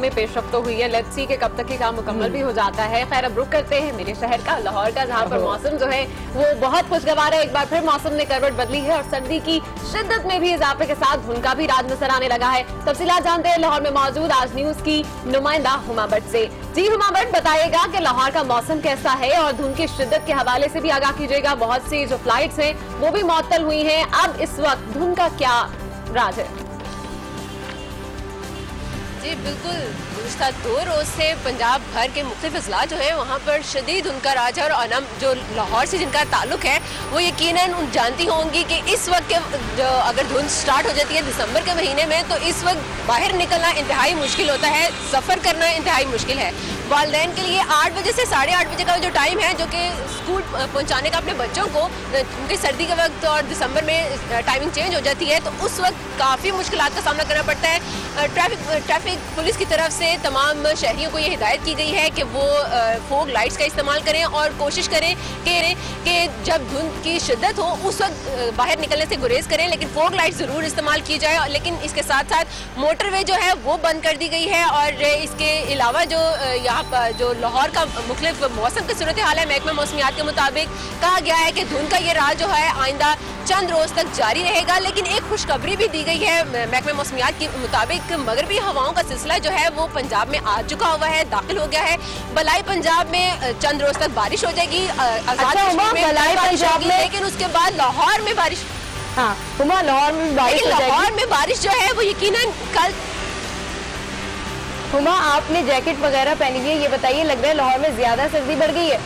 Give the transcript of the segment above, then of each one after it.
में पेशरफ्त तो हुई है, लेट्स सी कि कब तक ये काम मुकम्मल भी हो जाता है। खैर अब रुक करते हैं मेरे शहर का, लाहौर का, जहाँ पर मौसम जो है वो बहुत खुशगवार है। एक बार फिर मौसम ने करवट बदली है और सर्दी की शिद्दत में भी इजाफे के साथ धुंध का भी राज नजर आने लगा है। तफसीलात जानते हैं लाहौर में मौजूद आज न्यूज की नुमाइंदा हुमा भट्ट से। जी हुमा भट्ट, बताइएगा कि लाहौर का मौसम कैसा है और धुंध की शिद्दत के हवाले से भी आगाह कीजिएगा। बहुत सी जो फ्लाइट्स हैं वो भी मुअत्तल हुई हैं, अब इस वक्त धुंध का क्या राज है? जी बिल्कुल, गुज़िश्ता 2 रोज से पंजाब भर के मुख्तलिफ अजला जो है वहाँ पर शदीद धुंध का राज है। और अनम जो लाहौर से जिनका ताल्लुक है वो यकीनन जानती होंगी कि इस वक्त जो अगर धुंध स्टार्ट हो जाती है दिसंबर के महीने में, तो इस वक्त बाहर निकलना इंतहाई मुश्किल होता है, सफ़र करना इंतहाई मुश्किल है। वालिदैन के लिए 8 बजे से 8:30 बजे का जो टाइम है, जो कि स्कूल पहुँचाने का अपने बच्चों को, क्योंकि सर्दी के वक्त और दिसंबर में टाइमिंग चेंज हो जाती है, तो उस वक्त काफ़ी मुश्किलात का सामना करना पड़ता है। ट्रैफिक पुलिस की तरफ से तमाम शहरियों को ये हिदायत की गई है कि वो फोग लाइट्स का इस्तेमाल करें और कोशिश करें कि जब धुंध की शिद्दत हो उस वक्त बाहर निकलने से गुरेज करें, लेकिन फोग लाइट ज़रूर इस्तेमाल की जाए। लेकिन इसके साथ साथ मोटरवे जो है वो बंद कर दी गई है। और इसके अलावा जो यहाँ पर जो लाहौर का मुख्तलिफ मौसम की सूरत हाल है, महकमा मौसमियात के मुताबिक कहा गया है कि धुंध का ये राज जो है आइंदा चंद रोज तक जारी रहेगा। लेकिन एक खुशखबरी भी दी गई है महकमा मौसमियात के मुताबिक, मगरबी हवाओं का सिलसिला जो है वो पंजाब में आ चुका हुआ है, दाखिल हो गया है। बलाई पंजाब में चंद रोज तक बारिश हो जाएगी, लेकिन उसके बाद लाहौर में बारिश, हाँ लाहौर में बारिश, लाहौर में बारिश जो है वो यकीनन कल। हुमा, आपने जैकेट वगैरह पहनी हुई है, ये बताइए लग रहा है लाहौर में ज्यादा सर्दी बढ़ गई है?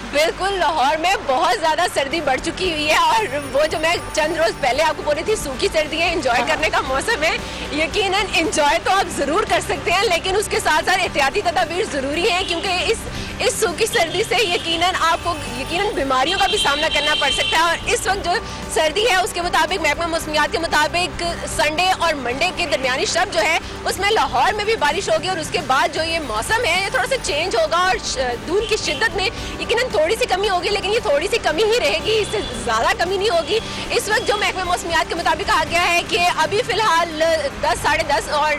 बिल्कुल, लाहौर में बहुत ज़्यादा सर्दी बढ़ चुकी हुई है। और वो जो मैं चंद रोज़ पहले आपको बोली थी सूखी सर्दी है, एंजॉय करने का मौसम है, यकीनन एंजॉय तो आप ज़रूर कर सकते हैं, लेकिन उसके साथ साथ एहतियाती तदाबीर ज़रूरी हैं, क्योंकि इस सूखी सर्दी से आपको बीमारियों का भी सामना करना पड़ सकता है। और इस वक्त जो सर्दी है उसके मुताबिक, महकमा मौसमियात के मुताबिक, संडे और मंडे के दरमियानी शब जो है उसमें लाहौर में भी बारिश होगी। और उसके बाद जो ये मौसम है ये थोड़ा सा चेंज होगा और धुंध की शिद्दत में यकीनन थोड़ी सी कमी होगी, लेकिन ये थोड़ी सी कमी ही रहेगी, इससे ज़्यादा कमी नहीं होगी। इस वक्त जो महकमा मौसमियात के मुताबिक कहा गया है कि अभी फिलहाल 10, 10:30 और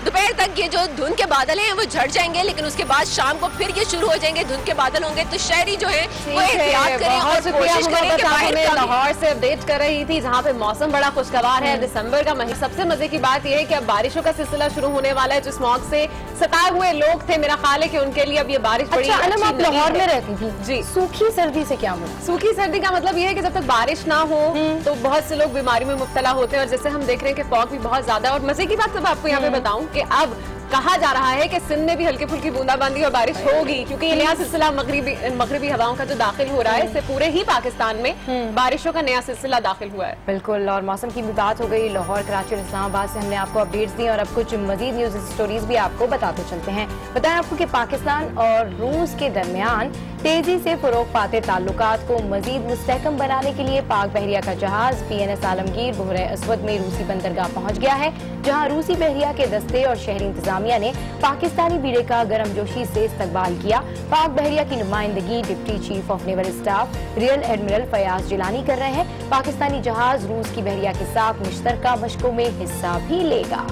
दोपहर तक ये जो धुंध के बादल हैं वो झड़ जाएंगे, लेकिन उसके बाद शाम को फिर ये शुरू हो जाएंगे, धुंध के बादल होंगे। तो शहरी जो है वो एहतियात करें और कोशिश करें कि बाहर लाहौर से अपडेट कर रही थी, जहाँ पे मौसम बड़ा खुशगवार है। दिसंबर का महीना, सबसे मजे की बात यह है कि अब बारिशों का सिलसिला शुरू होने वाला है। जो स्मॉग से सताए हुए लोग थे, मेरा ख्याल है कि उनके लिए अब ये बारिश बड़ी अच्छी। आप लाहौर में रहती थी जी, सूखी सर्दी से क्या मतलब? सूखी सर्दी का मतलब ये है कि जब तक बारिश ना हो तो बहुत से लोग बीमारी में मुब्तला होते हैं। और जैसे हम देख रहे हैं कि फॉग भी बहुत ज्यादा। और मजे की बात सब आपको यहाँ पे बताऊं कि अब कहा जा रहा है कि सिंध में भी हल्की फुल्की बूंदाबांदी और बारिश होगी, क्योंकि ये नया सिलसिला मगरिबी हवाओं का जो दाखिल हो रहा है, इससे पूरे ही पाकिस्तान में बारिशों का नया सिलसिला दाखिल हुआ है। बिल्कुल, और मौसम की भी बात हो गई। लाहौर, कराची और इस्लामाबाद से हमने आपको अपडेट्स दी और अब कुछ मजीद न्यूज स्टोरीज भी आपको बताते चलते हैं। बताएं आपको कि पाकिस्तान और रूस के दरमियान तेजी से फरोग पाते ताल्लुकात को मजीद मुस्तहकम बनाने के लिए पाक बहरिया का जहाज PNS आलमगीर बहरे अस्वद में रूसी बंदरगाह पहुंच गया है, जहां रूसी बहरिया के दस्ते और शहरी इंतजामिया ने पाकिस्तानी बीड़े का गर्मजोशी से इस्तकबाल किया। पाक बहरिया की नुमाइंदगी deputy chief of naval staff rear admiral Fayyaz Jilani कर रहे हैं। पाकिस्तानी जहाज रूस की बहरिया के साथ मुश्तरका मशकों में हिस्सा भी लेगा।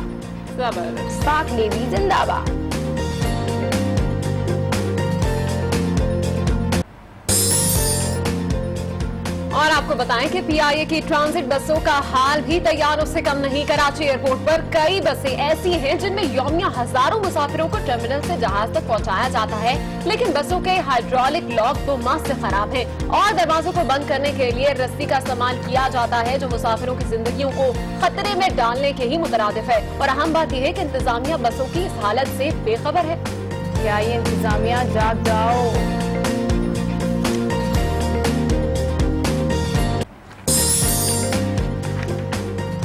पाक नेवी जिंदाबाद। और आपको बताएं कि PIA की ट्रांजिट बसों का हाल भी तैयारों से कम नहीं। कराची एयरपोर्ट पर कई बसें ऐसी हैं जिनमें यौमिया हजारों मुसाफिरों को टर्मिनल से जहाज तक पहुंचाया जाता है, लेकिन बसों के हाइड्रोलिक लॉक तो मस्त से खराब हैं और दरवाजों को बंद करने के लिए रस्सी का इस्तेमाल किया जाता है, जो मुसाफिरों की जिंदगियों को खतरे में डालने के ही मुतरादिफ है। और अहम बात यह है कि इंतजामिया बसों की इस हालत से बेखबर है। PIA इंतजामिया जाग जाओ।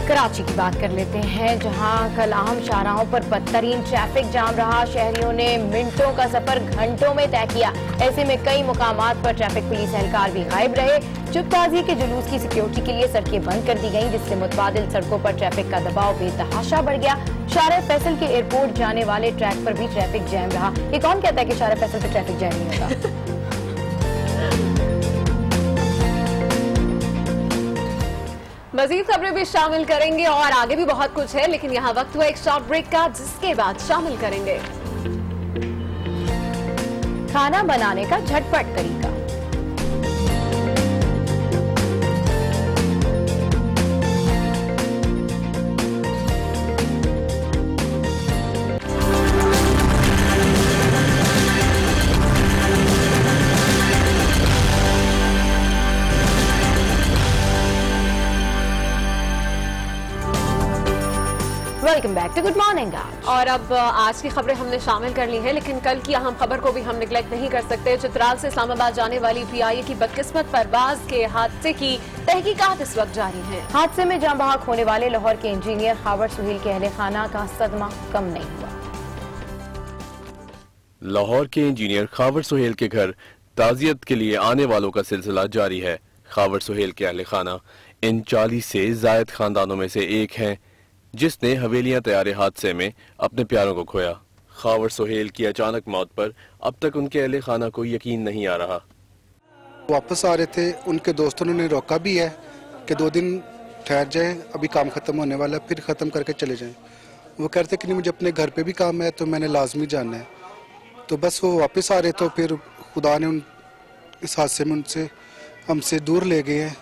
कराची की बात कर लेते हैं, जहां कल अहम शाहराहों पर बदतरीन ट्रैफिक जाम रहा। शहरियों ने मिनटों का सफर घंटों में तय किया। ऐसे में कई मुकामात पर ट्रैफिक पुलिस एहलकार भी गायब रहे। चुपताजी के जुलूस की सिक्योरिटी के लिए सड़कें बंद कर दी गईं, जिससे मुतबादिल सड़कों पर ट्रैफिक का दबाव बेतहाशा बढ़ गया। शारे फैसल के एयरपोर्ट जाने वाले ट्रैक पर भी ट्रैफिक जैम रहा। ये कौन कहता है कि शारे फैसल पे ट्रैफिक जैम नहीं होगा? मजीद खबरें भी शामिल करेंगे और आगे भी बहुत कुछ है, लेकिन यहाँ वक्त हुआ एक शॉर्ट ब्रेक का, जिसके बाद शामिल करेंगे खाना बनाने का झटपट तरीका। Welcome back to good Morning. और अब आज की खबरें हमने शामिल कर ली है, लेकिन कल की अहम खबर को भी हम निगलेक्ट नहीं कर सकते। चित्राल से इस्लामाबाद जाने वाली PIA की बदकिस्मत परवाज के हादसे की तहकीकात इस वक्त जारी है। हादसे में जान बहक होने वाले लाहौर के इंजीनियर खावर सुहेल के अहले खाना का सदमा कम नहीं हुआ। लाहौर के इंजीनियर खावर सुहेल के घर ताजियत के लिए आने वालों का सिलसिला जारी है। खावर सुहेल के अहले खाना इन 40 से जायद खानदानों में से एक हैं जिसने हवेलियां तैयारे हादसे में अपने प्यारों को खोया। खावर सुहेल की अचानक मौत पर अब तक उनके अहले खाना को यकीन नहीं आ रहा। वापस आ रहे थे, उनके दोस्तों ने रोका भी है कि 2 दिन ठहर जाए, अभी काम खत्म होने वाला है, फिर ख़त्म करके चले जाएं। वो कहते कि नहीं, मुझे अपने घर पे भी काम है तो मैंने लाजमी जाना है। तो बस वो वापस आ रहे, तो फिर खुदा ने इस हादसे में हमसे दूर ले गए हैं।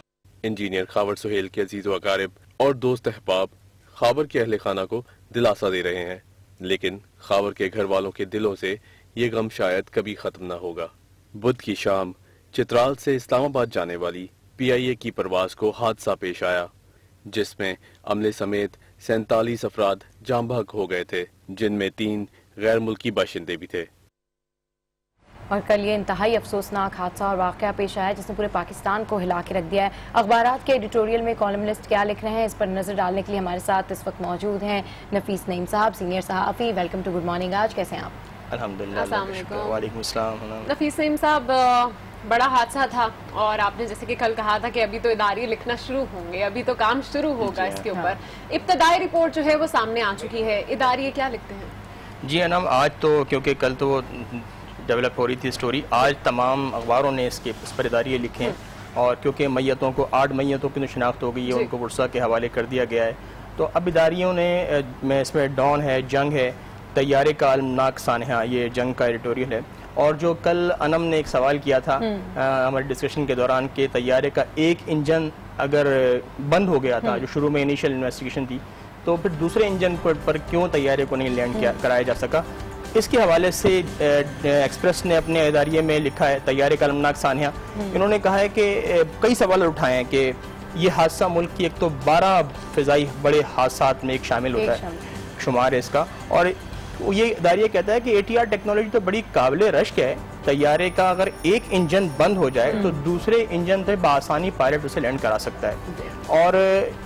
इंजीनियर खावर सुहेल के अजीज व अकारिब और दोस्त अहबाब खावर के अहले खाना को दिलासा दे रहे हैं, लेकिन खावर के घर वालों के दिलों से ये गम शायद कभी खत्म न होगा। बुध की शाम चित्राल से इस्लामाबाद जाने वाली PIA की परवाज को हादसा पेश आया, जिसमें अमले समेत 47 अफराद जाम बहक हो गए थे, जिनमें 3 गैर मुल्की बाशिंदे भी थे। और कल ये इंतहाई अफसोसनाक हादसा और वाकया पेश आया जिसने पूरे पाकिस्तान को हिला के रख दिया है। अखबारात के एडिटोरियल में कॉलमनिस्ट क्या लिख रहे हैं, इस पर नजर डालने के लिए हमारे साथ इस वक्त मौजूद हैं नफीस नईम साहब, सीनियर सहाफ़ी। Welcome to good morning. आज कैसे हैं आप? अल्हम्दुलिल्लाह। वालेकुम अस्सलाम। नफीस नईम साहब, बड़ा हादसा था और आपने जैसे कि कल कहा था कि अभी तो इदारे लिखना शुरू होंगे, अभी तो काम शुरू होगा इसके ऊपर। इब्तदाई रिपोर्ट जो है वो सामने आ चुकी है, इदारे क्या लिखते हैं? जी अनम, आज तो क्योंकि कल तो वो डेवलप हो रही थी स्टोरी, आज तमाम अखबारों ने इस पर इदारे लिखे हैं और क्योंकि मैयतों को 8 मैयतों की शिनाख्त हो गई है, उनको वर्षा के हवाले कर दिया गया है। तो अब इदारियों ने में इसमें डॉन है, जंग है, तैयारे का अलमनाक सानहा, ये जंग का एडिटोरियल है। और जो कल अनम ने एक सवाल किया था हमारे डिस्कशन के दौरान कि तैयारे का एक इंजन अगर बंद हो गया था, जो शुरू में इनिशियल इन्वेस्टिगेशन थी, तो फिर दूसरे इंजन पर क्यों तैयारे को नहीं लैंड कराया जा सका, इसके हवाले से एक्सप्रेस ने अपने इदारिये में लिखा है तैयारे का अलमनाक सानहा। इन्होंने कहा है कि कई सवाल उठाए हैं कि ये हादसा मुल्क की एक तो 12 फ़िज़ाई बड़े हादसात में एक शामिल होता है, शुमार है इसका। और ये इदारिया कहता है कि ATR टेक्नोलॉजी तो बड़ी काबिल रश्क है, तैयारे का अगर एक इंजन बंद हो जाए तो दूसरे इंजन पे बआसानी पायलट उसे लैंड करा सकता है। और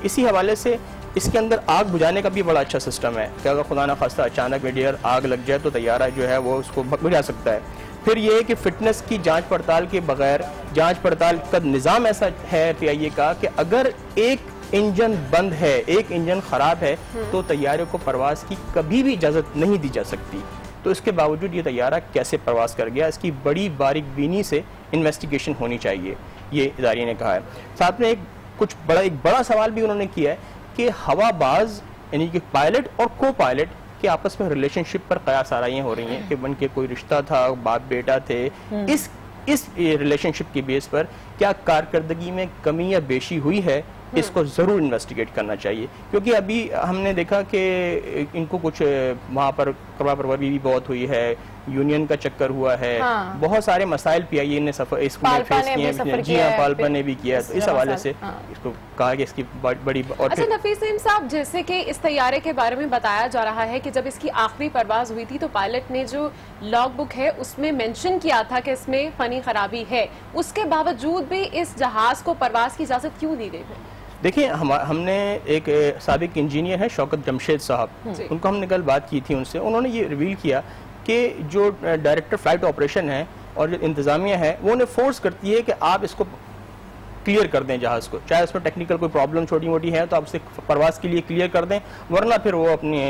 इसी हवाले से इसके अंदर आग बुझाने का भी बड़ा अच्छा सिस्टम है कि अगर खुदा न खास्ता अचानक में आग लग जाए तो तैयारा जो है वो उसको बुझा सकता है। फिर ये है कि फिटनेस की जांच पड़ताल के बगैर, जांच पड़ताल का निज़ाम ऐसा है PIA का कि अगर एक इंजन बंद है, एक इंजन खराब है, तो तैयारे को परवाज की कभी भी इजाज़त नहीं दी जा सकती। तो इसके बावजूद ये तैयारा कैसे परवाज कर गया, इसकी बड़ी बारीक बीनी से इन्वेस्टिगेशन होनी चाहिए, ये इदारे ने कहा है। साथ में एक बड़ा सवाल भी उन्होंने किया है कि हवाबाज यानी कि पायलट और को पायलट के आपस में रिलेशनशिप पर कयास आराइयां हो रही हैं कि बन के कोई रिश्ता था, बाप बेटा थे। इस रिलेशनशिप की बेस पर क्या कारकर्दगी में कमी या बेशी हुई है, इसको जरूर इन्वेस्टिगेट करना चाहिए। क्योंकि अभी हमने देखा कि इनको कुछ वहाँ पर कपड़ा परवरी भी बहुत हुई है, यूनियन का चक्कर हुआ है, बहुत सारे मसाइल PIA ने इसमें फेस किए हैं। जी हाँ, पाल्पा ने भी किया, तो इस हवाले से इसको कहा कि इसकी बड़ी। और अच्छा नफीस नईम साहब, जैसे कि इस तैयारे के बारे में बताया जा रहा है कि जब इसकी आखिरी परवाज हुई थी तो पायलट ने जो लॉग बुक है उसमें मेंशन किया था कि इसमें फनी खराबी है, उसके बावजूद भी इस जहाज को परवाज की इजाजत क्यों दी गई? देखिए, हमने एक साबिक इंजीनियर है शौकत जमशेद साहब, उनको हमने कल बात की थी उनसे, उन्होंने ये रिवील किया कि जो डायरेक्टर फ्लाइट ऑपरेशन है और जो इंतज़ामिया है वो उन्हें फोर्स करती है कि आप इसको क्लियर कर दें जहाज़ को, चाहे उसमें टेक्निकल कोई प्रॉब्लम छोटी मोटी है तो आप उसे परवाज के लिए क्लियर कर दें, वरना फिर वो अपने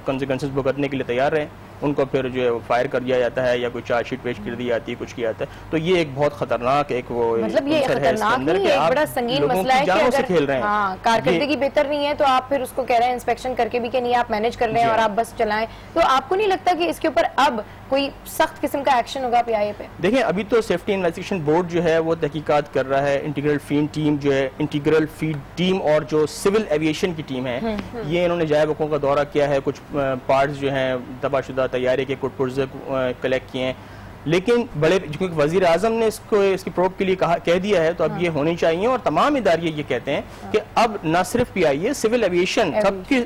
कॉन्सिक्वेंसेस भुगतने के लिए तैयार रहें। उनको फिर जो है फायर कर दिया जाता है या कोई चार्जशीट पेश कर दी जाती है, कुछ किया जाता है। तो ये एक बहुत खतरनाक एक वो मतलब ये खतरनाक नहीं, एक बड़ा संगीन मसला है कि अगर खेल रहे हैं, कारकर्दगी बेहतर नहीं है तो आप फिर उसको कह रहे हैं इंस्पेक्शन करके भी कि नहीं आप मैनेज कर रहे हैं और आप बस चलाएं, तो आपको नहीं लगता कि इसके ऊपर अब कोई सख्त किस्म का एक्शन होगा पीआईए पे? देखिए अभी तो सेफ्टी इन्वेस्टिगेशन बोर्ड जो है वो तहकीकात कर रहा है, इंटीग्रल फील्ड टीम जो है, इंटीग्रल फील्ड टीम और जो सिविल एविएशन की टीम है, ये इन्होंने जाए वक़ों का दौरा किया है, कुछ पार्ट्स जो हैं तबाहशुदा तैयारी के कुछ पुर्जे कलेक्ट किए हैं, लेकिन बड़े क्योंकि वजीर आजम ने इसकी प्रोब के लिए कह दिया है तो अब ये होनी चाहिए। और तमाम इदारे ये कहते हैं कि अब न सिर्फ पीआईए, सिविल एविएशन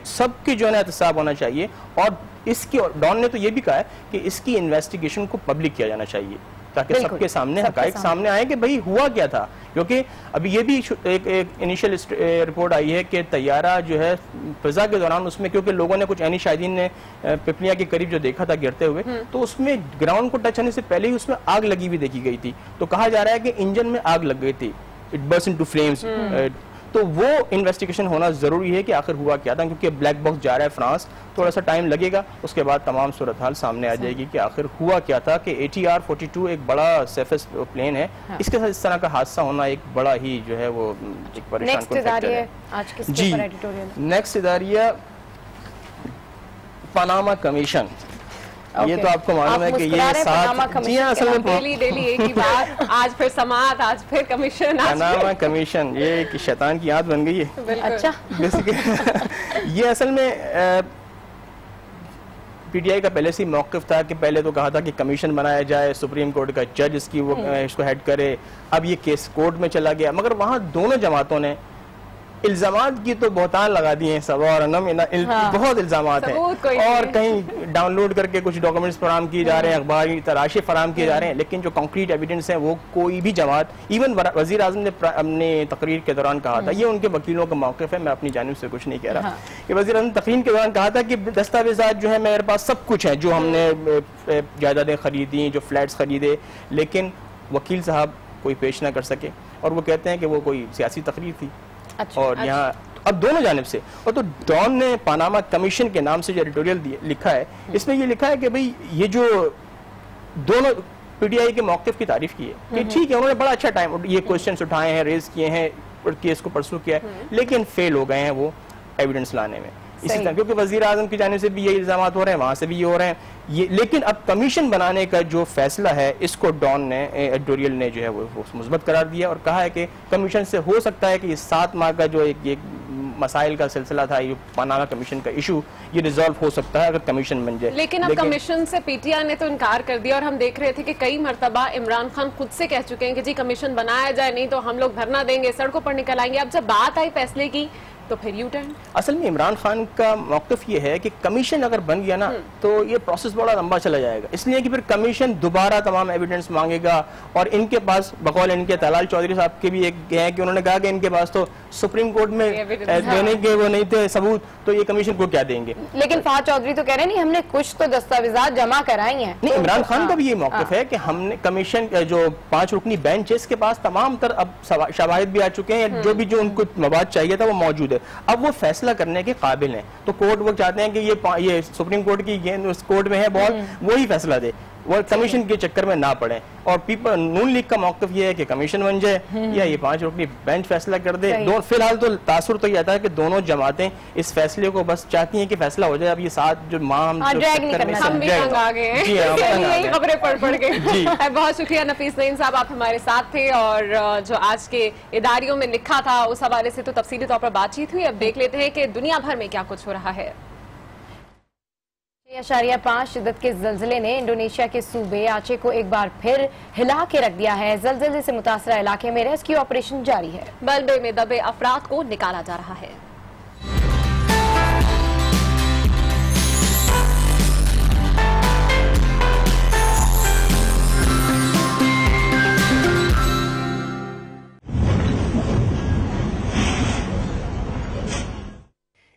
सबके जो है एहतसाब होना चाहिए। और इसकी डॉन ने तो ये भी कहा है कि इसकी इन्वेस्टिगेशन को पब्लिक किया जाना चाहिए ताकि सबके सामने हकाइक सामने आए कि भाई हुआ क्या था। क्योंकि अभी ये भी एक इनिशियल रिपोर्ट आई है कि तैयारा जो है फिजा के दौरान उसमें, क्योंकि लोगों ने कुछ ऐनी शाहिदीन ने पिपलिया के करीब जो देखा था गिरते हुए, तो उसमें ग्राउंड को टच होने से पहले ही उसमें आग लगी हुई देखी गई थी। तो कहा जा रहा है कि इंजन में आग लग गई थी, इट बर्स्ट इनटू फ्लेम्स। तो वो इन्वेस्टिगेशन होना जरूरी है कि आखिर हुआ क्या था, क्योंकि ब्लैक बॉक्स जा रहा है फ्रांस, थोड़ा सा टाइम लगेगा, उसके बाद तमाम सूरत हाल सामने आ जाएगी कि आखिर हुआ क्या था। कि ATR-42 एक बड़ा सेफेस्ट प्लेन है, इसके साथ इस तरह का हादसा होना एक बड़ा ही जो है वो एक परेशान फैक्टर है। जी, नेक्स्ट इदारिया पनामा कमीशन। ये तो आपको मालूम है कि ये साथ जी हाँ, असल में डेली एक ही बात, आज फिर समाअत, आज फिर कमीशन, पनामा कमीशन, ये एक शैतान की याद बन गई है। अच्छा ये असल में पीटीआई का पहले से मौक़िफ़ था कि पहले तो कहा था कि कमीशन बनाया जाए, सुप्रीम कोर्ट का जज इसकी वो इसको हेड करे। अब ये केस कोर्ट में चला गया, मगर वहाँ दोनों जमातों ने इल्जामात की तो बहुतान लगा दिए हैं, सब और बहुत इल्जामात हैं, और कहीं डाउनलोड करके कुछ डॉक्यूमेंट्स फराहम किए जा रहे हैं, अखबारी तराशे फराहम किए जा रहे हैं, लेकिन जो कंक्रीट एविडेंस है वो कोई भी जमात, इवन वजीर आज़म ने अपने तकरीर के दौरान कहा था, ये उनके वकीलों का मौक़िफ़ है, मैं अपनी जानिब से कुछ नहीं कह रहा, कि वजीर आज़म तकरीर के दौरान कहा था कि दस्तावेज़ात जो है मेरे पास सब कुछ है, जो हमने जायदादें खरीदी, जो फ्लैट्स खरीदे, लेकिन वकील साहब कोई पेश ना कर सके, और वो कहते हैं कि वो कोई सियासी तकरीर थी। और यहाँ अब दोनों जानिब से, और तो डॉन ने पनामा कमीशन के नाम से जो एडिटोरियल लिखा है, इसमें ये लिखा है कि भाई ये जो दोनों पीटीआई के मौक़िफ़ की तारीफ की है कि ठीक है उन्होंने बड़ा अच्छा टाइम ये क्वेश्चंस उठाए हैं, रेज किए हैं और केस को परसू किया है, लेकिन फेल हो गए हैं वो एविडेंस लाने में। इसी तरह क्योंकि वजीर आजम की जानिब से भी ये इल्जामात हो रहे हैं, वहाँ से भी ये हो रहे हैं, ये लेकिन अब कमीशन बनाने का जो फैसला है इसको डॉन ने एडिटोरियल ने जो है वो मुस्बत करार दिया और कहा है कि कमीशन से हो सकता है कि ये 7 माह का जो एक मसाइल का सिलसिला था, ये पनामा कमीशन का इशू, ये रिजॉल्व हो सकता है अगर कमीशन बन जाए। लेकिन अब कमीशन से पीटीआई ने तो इनकार कर दिया, और हम देख रहे थे कि कई मरतबा इमरान खान खुद से कह चुके हैं कि जी कमीशन बनाया जाए, नहीं तो हम लोग धरना देंगे, सड़कों पर निकल आएंगे। अब जब बात आई फैसले की तो फिर यू टर्न। असल में इमरान खान का मौक़िफ़ ये है कि कमीशन अगर बन गया ना तो ये प्रोसेस बड़ा लंबा चला जाएगा, इसलिए कि फिर कमीशन दोबारा तमाम एविडेंस मांगेगा, और इनके पास बकौल इनके तलाल चौधरी साहब के भी एक है कि उन्होंने कहा कि इनके पास तो सुप्रीम कोर्ट में देने के वो नहीं थे सबूत, तो ये कमीशन को क्या देंगे। लेकिन फहद चौधरी तो कह रहे नहीं हमने कुछ तो दस्तावेजात जमा कराई हैं। नहीं, इमरान खान का भी ये मौक़िफ़ है कि हमने कमीशन जो 5 रुकनी बेंच है इसके पास तमाम तर अब शवाहिद भी आ चुके हैं, जो भी जो उनको मवाद चाहिए था वो मौजूद है, अब वो फैसला करने के काबिल हैं। तो कोर्ट वो चाहते हैं कि ये सुप्रीम कोर्ट की गेंद उस कोर्ट में है बॉल, वही फैसला दे, वो कमीशन के चक्कर में ना पड़े। और पीपल नून लीग का मौक़िफ़ ये है कि कमीशन बन जाए या ये 5 रुकनी बेंच फैसला कर दे। फिलहाल तो तासुर तो ये आता है कि दोनों जमातें इस फैसले को बस चाहती हैं कि फैसला हो जाए। अब ये 7 जो माह हम खबरें पढ़ के बहुत शुक्रिया नफीस नईम साहब, आप हमारे साथ थे, और जो आज के इदारियों में लिखा था उस हवाले से तो तफसीली तौर पर बातचीत हुई। अब देख लेते हैं कि दुनिया भर में क्या कुछ हो रहा है। 6.5 शिद्दत के ज़लज़ले ने इंडोनेशिया के सूबे आचे को एक बार फिर हिला के रख दिया है। ज़लज़ले से मुतासरा इलाके में रेस्क्यू ऑपरेशन जारी है। मलबे में दबे अफराद को निकाला जा रहा है।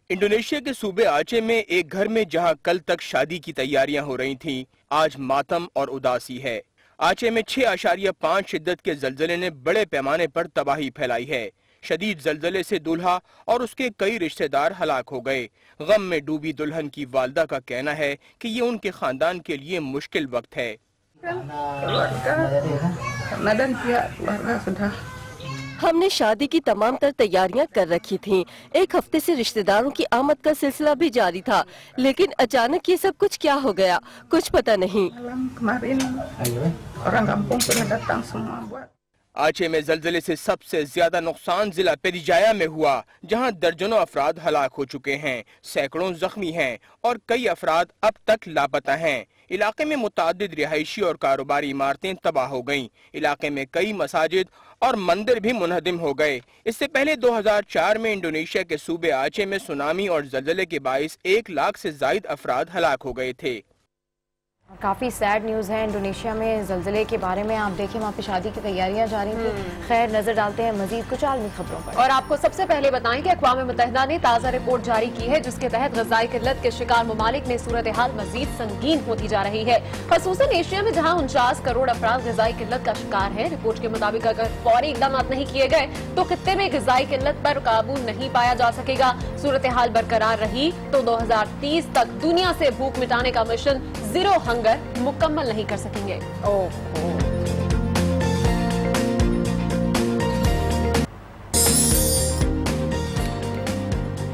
इंडोनेशिया के सूबे आचे में एक घर में जहां कल तक शादी की तैयारियां हो रही थीं, आज मातम और उदासी है। आचे में 6.5 शिद्दत के ज़लज़ले ने बड़े पैमाने पर तबाही फैलाई है। शदीद जलजले से दूल्हा और उसके कई रिश्तेदार हलाक हो गए। गम में डूबी दुल्हन की वालदा का कहना है कि ये उनके खानदान के लिए मुश्किल वक्त है। हमने शादी की तमाम तर तैयारियां कर रखी थीं। एक हफ्ते से रिश्तेदारों की आमद का सिलसिला भी जारी था, लेकिन अचानक ये सब कुछ क्या हो गया, कुछ पता नहीं। आचे में जलजले से सबसे ज्यादा नुकसान जिला पेरिजाया में हुआ, जहां दर्जनों अफराद हलाक हो चुके हैं, सैकड़ों जख्मी हैं और कई अफराद अब तक लापता हैं। इलाके में मुतादिद रिहायशी और कारोबारी इमारतें तबाह हो गईं। इलाके में कई मसाजिद और मंदिर भी मुनहदिम हो गए। इससे पहले 2004 में इंडोनेशिया के सूबे आचे में सुनामी और जलजले के बाइस 1 लाख से जायद अफराद हलाक हो गए थे। काफ़ी सैड न्यूज़ है इंडोनेशिया में जलजले के बारे में। आप देखिए वहाँ पे शादी की तैयारियां जारी थी। खैर, नजर डालते हैं मजीद कुछ आलमी खबरों पर। और आपको सबसे पहले बताएं कि अक़वाम मुत्तहिदा ने ताज़ा रिपोर्ट जारी की है, जिसके तहत ग़ज़ाई किल्लत के शिकार ममालिक में सूरत हाल मजीद संगीन होती जा रही है। खसूसन एशिया में जहाँ 49 करोड़ अफराद ग़ज़ाई किल्लत का शिकार है। रिपोर्ट के मुताबिक अगर फौरी इक़दाम नहीं किए गए तो खित्ते में ग़ज़ाई किल्लत पर काबू नहीं पाया जा सकेगा। सूरत हाल बरकरार रही तो 2030 तक दुनिया से भूख मिटाने का मिशन ज़ीरो हंगर मुकम्मल नहीं कर सकेंगे।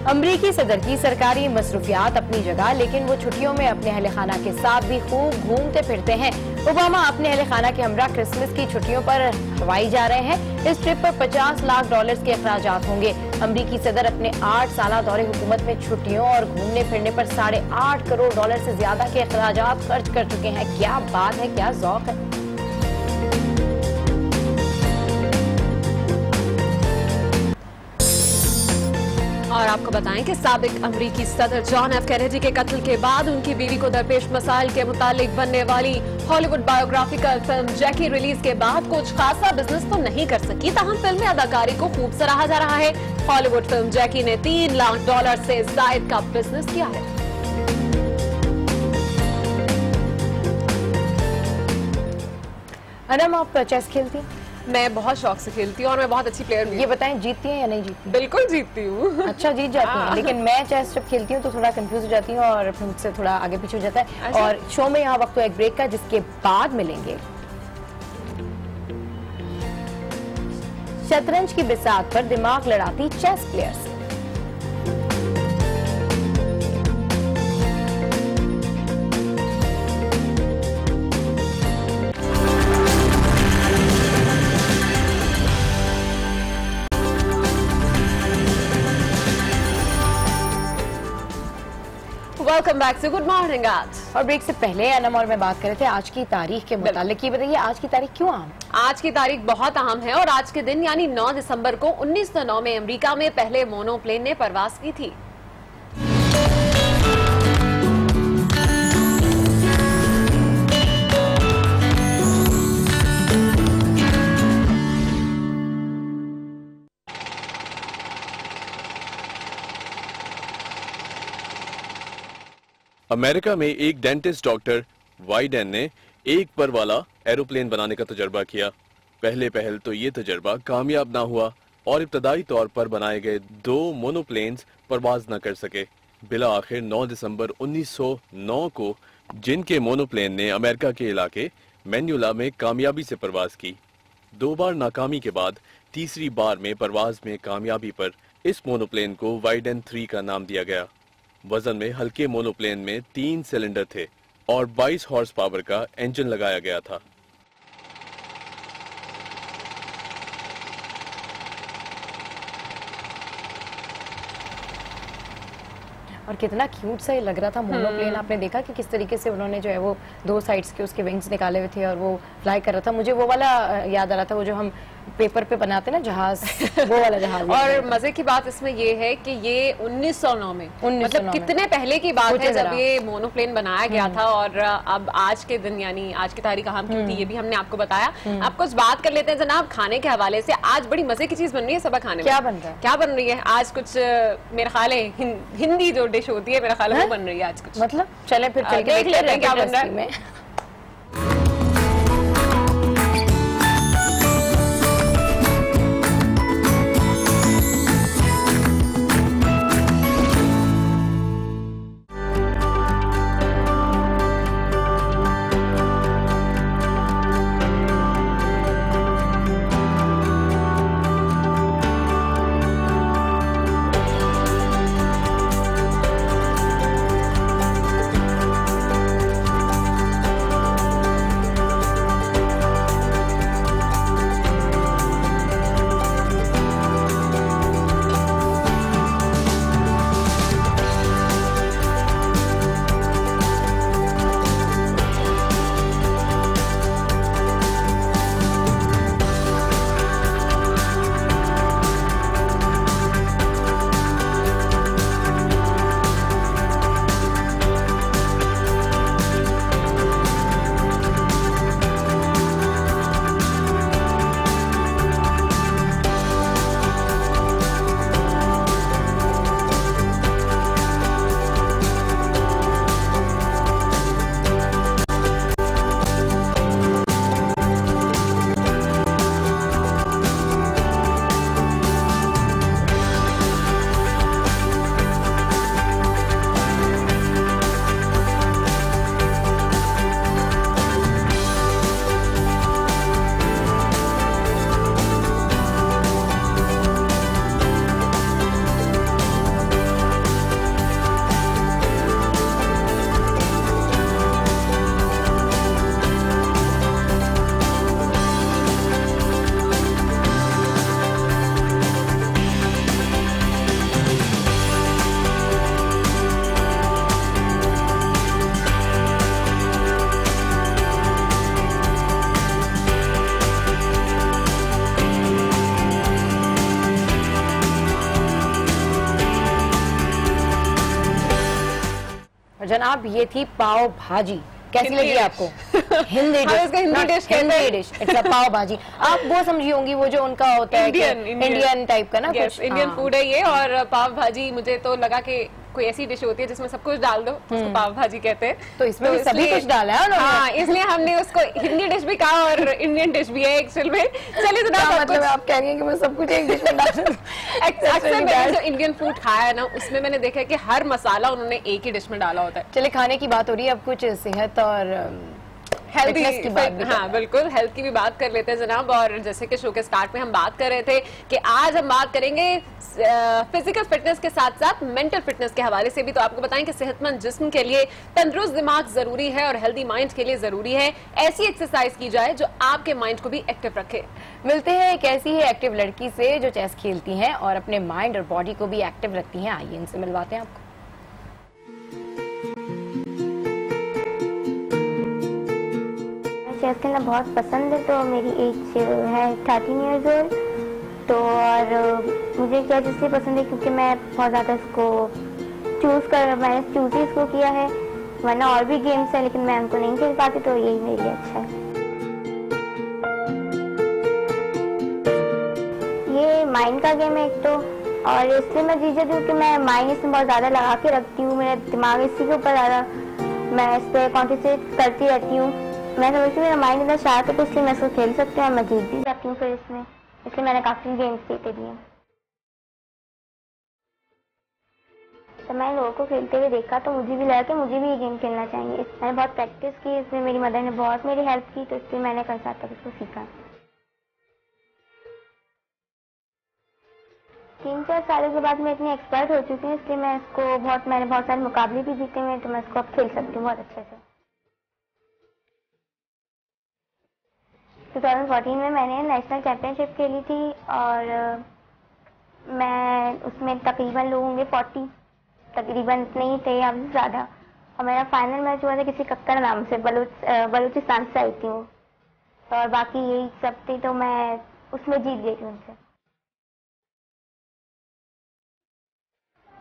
अमरीकी सदर की सरकारी मसरूफियात अपनी जगह, लेकिन वो छुट्टियों में अपने अहले खाना के साथ भी खूब घूमते फिरते हैं। ओबामा अपने अहले खाना के हमरा क्रिसमस की छुट्टियों पर हवाई जा रहे हैं। इस ट्रिप पर $50 लाख के अखराजात होंगे। अमरीकी सदर अपने 8 साला दौरे हुकूमत में छुट्टियों और घूमने फिरने पर $8.5 करोड़ से ज्यादा के अखराजात खर्च कर चुके हैं। क्या बात है, क्या ज़ौक़ है। और आपको बताएं कि साबिक अमरीकी सदर जॉन एफ कैनेडी के कत्ल के बाद उनकी बीवी को दरपेश मसाइल के मुतालिक बनने वाली हॉलीवुड बायोग्राफिकल फिल्म जैकी रिलीज के बाद कुछ खासा बिजनेस तो नहीं कर सकी, ताहम फिल्म में अदाकारी को खूब सराहा जा रहा है। हॉलीवुड फिल्म जैकी ने $3 लाख से जायद का बिजनेस किया है। अनम, आप चेस खेलती हैं? मैं बहुत शौक से खेलती हूँ और मैं बहुत अच्छी प्लेयर भी। ये बताएं, जीतती हैं या नहीं जीतती? बिल्कुल जीतती हूँ। अच्छा, जीत जाती हैं। लेकिन मैं चेस जब खेलती हूँ तो थोड़ा कंफ्यूज हो जाती हूँ और फिर मुझसे थोड़ा आगे पीछे हो जाता है। अच्छा। और शो में यहाँ वक्त एक ब्रेक का, जिसके बाद मिलेंगे शतरंज की बिसात पर दिमाग लड़ाती चेस प्लेयर से। वेलकम बैक से गुड मॉर्निंग। आज और ब्रेक से पहले अनम और मैं बात कर रहे थे आज की तारीख के मुतालिक। ये बताइए, आज की तारीख क्यों अहम? आज की तारीख बहुत अहम है और आज के दिन यानी 9 दिसंबर को 1909 में अमेरिका में पहले मोनोप्लेन ने परवाज की थी। अमेरिका में एक डेंटिस्ट डॉक्टर वाइडेन ने एक पर वाला एरोप्लेन बनाने का तजर्बा किया। पहले पहल तो ये तजर्बा कामयाब ना हुआ और इब्तदाई तौर पर बनाए गए 2 मोनोप्लेन्स परवाज न कर सके। बिला आखिर 9 दिसंबर 1909 को जिनके मोनोप्लेन ने अमेरिका के इलाके मैन्युला में कामयाबी से परवाज की। 2 बार नाकामी के बाद तीसरी बार में परवाज में कामयाबी पर इस मोनोप्लेन को वाइडेन 3 का नाम दिया गया। वजन में हल्के मोनोप्लेन में 3 सिलेंडर थे और 22 हॉर्स पावर का इंजन लगाया गया था। और कितना क्यूट सा ये लग रहा था मोनोप्लेन। आपने देखा कि किस तरीके से उन्होंने जो है वो 2 साइड्स के उसके विंग्स निकाले हुए थे और वो फ्लाई कर रहा था। मुझे वो वाला याद आ रहा था, वो जो हम पेपर पे बनाते ना जहाज, वो वाला जहाज। और मजे की बात इसमें ये है कि ये 1909 में, मतलब कितने पहले की बात है जब ये मोनोप्लेन बनाया गया था। और अब आज के दिन यानी आज की तारीख अहम क्यों थी ये भी हमने आपको बताया। आप कुछ बात कर लेते हैं जनाब खाने के हवाले से। आज बड़ी मजे की चीज बन रही है सबा खाने में। क्या बन रहा है? क्या बन रही है आज? कुछ मेरा ख्याल है हिंदी जो डिश होती है मेरा ख्याल है वो बन रही है आज कुछ। मतलब चले फिर चल के देख लेते हैं क्या बन रहा है। और जनाब ये थी पाव भाजी, कैसी लगी आपको? Hindi dish, Hindi dish, it's a pav bhaji. आप वो समझी होंगी वो जो उनका होता है इंडियन टाइप का ना कुछ, इंडियन फूड है ये। और पाव भाजी मुझे तो लगा कि कोई ऐसी डिश होती है जिसमें सब कुछ डाल दो, उसको पाव भाजी कहते हैं। तो इसमें भी सभी कुछ डाला है उन्होंने। हाँ, इसलिए हमने उसको हिंदी डिश भी कहा और इंडियन डिश भी है एक्चुअल में। चलिए तो मतलब आप कह रही हैं कि मैं सब कुछ एक डिश में डाल दूं? अक्सर मैंने जो इंडियन फूड खाया है ना, उसमें मैंने देखा है कि हर मसाला उन्होंने एक ही डिश में डाला होता है। चलिए खाने की बात हो रही है, अब कुछ सेहत और हेल्दी की बात भी, हाँ बिल्कुल, हेल्थ की भी बात कर लेते हैं जनाब। और जैसे कि शो के स्टार्ट में हम बात कर रहे थे कि आज हम बात करेंगे फिजिकल फिटनेस के साथ साथ मेंटल फिटनेस के हवाले से भी। तो आपको बताएं कि सेहतमंद जिस्म के लिए तंदुरुस्त दिमाग जरूरी है और हेल्दी माइंड के लिए जरूरी है ऐसी एक्सरसाइज की जाए जो आपके माइंड को भी एक्टिव रखे। मिलते हैं एक ऐसी ही एक्टिव लड़की से जो चेस खेलती हैं और अपने माइंड और बॉडी को भी एक्टिव रखती हैं। आइए इनसे मिलवाते हैं आपको। चेस खेलना बहुत पसंद है, तो मेरी एज है 13 ईयर्स ओल्ड। तो और मुझे चेस इसलिए पसंद है क्योंकि मैं बहुत ज़्यादा इसको मैंने चूज ही इसको किया है, वरना और भी गेम्स है लेकिन मैं उनको नहीं खेल पाती, तो यही मेरे लिए अच्छा है। ये माइंड का गेम है एक तो, और इसलिए मैं जीत जाती हूँ कि मैं माइंड इसमें बहुत ज़्यादा लगा के रखती हूँ, मेरा दिमाग इसी के ऊपर ज़्यादा मैं इस पर कॉन्सेंट्रेट करती रहती हूँ। मैं समझती हूँ मेरा माइंड इतना शार्प है तो इसलिए मैं इसको खेल सकती हूँ और मैं जीत भी जाती हूँ फिर इसमें, इसलिए मैंने काफ़ी गेम्स जीते भी हैं। तो मैंने लोगों को खेलते हुए देखा तो मुझे भी लगा कि मुझे भी ये गेम खेलना चाहिए। मैंने बहुत प्रैक्टिस की, इसमें मेरी मदर ने बहुत मेरी हेल्प की, तो इसलिए मैंने कल साथ तक इसको सीखा। 3-4 सालों के बाद मैं इतनी एक्सपर्ट हो चुकी हूँ, इसलिए मैंने बहुत सारे मुकाबले भी जीते हुए, तो मैं इसको अब खेल सकती हूँ बहुत अच्छे से। 2014 में मैंने नेशनल चैंपियनशिप खेली थी और मैं उसमें तकरीबन लोग होंगे 40, तकरीबन इतने ही थे या ज़्यादा। और मेरा फाइनल मैच हुआ था किसी कक्कर नाम से, बलूचिस्तान से आई थी वो, और बाकी यही सब थे, तो मैं उसमें जीत गई थी उनसे।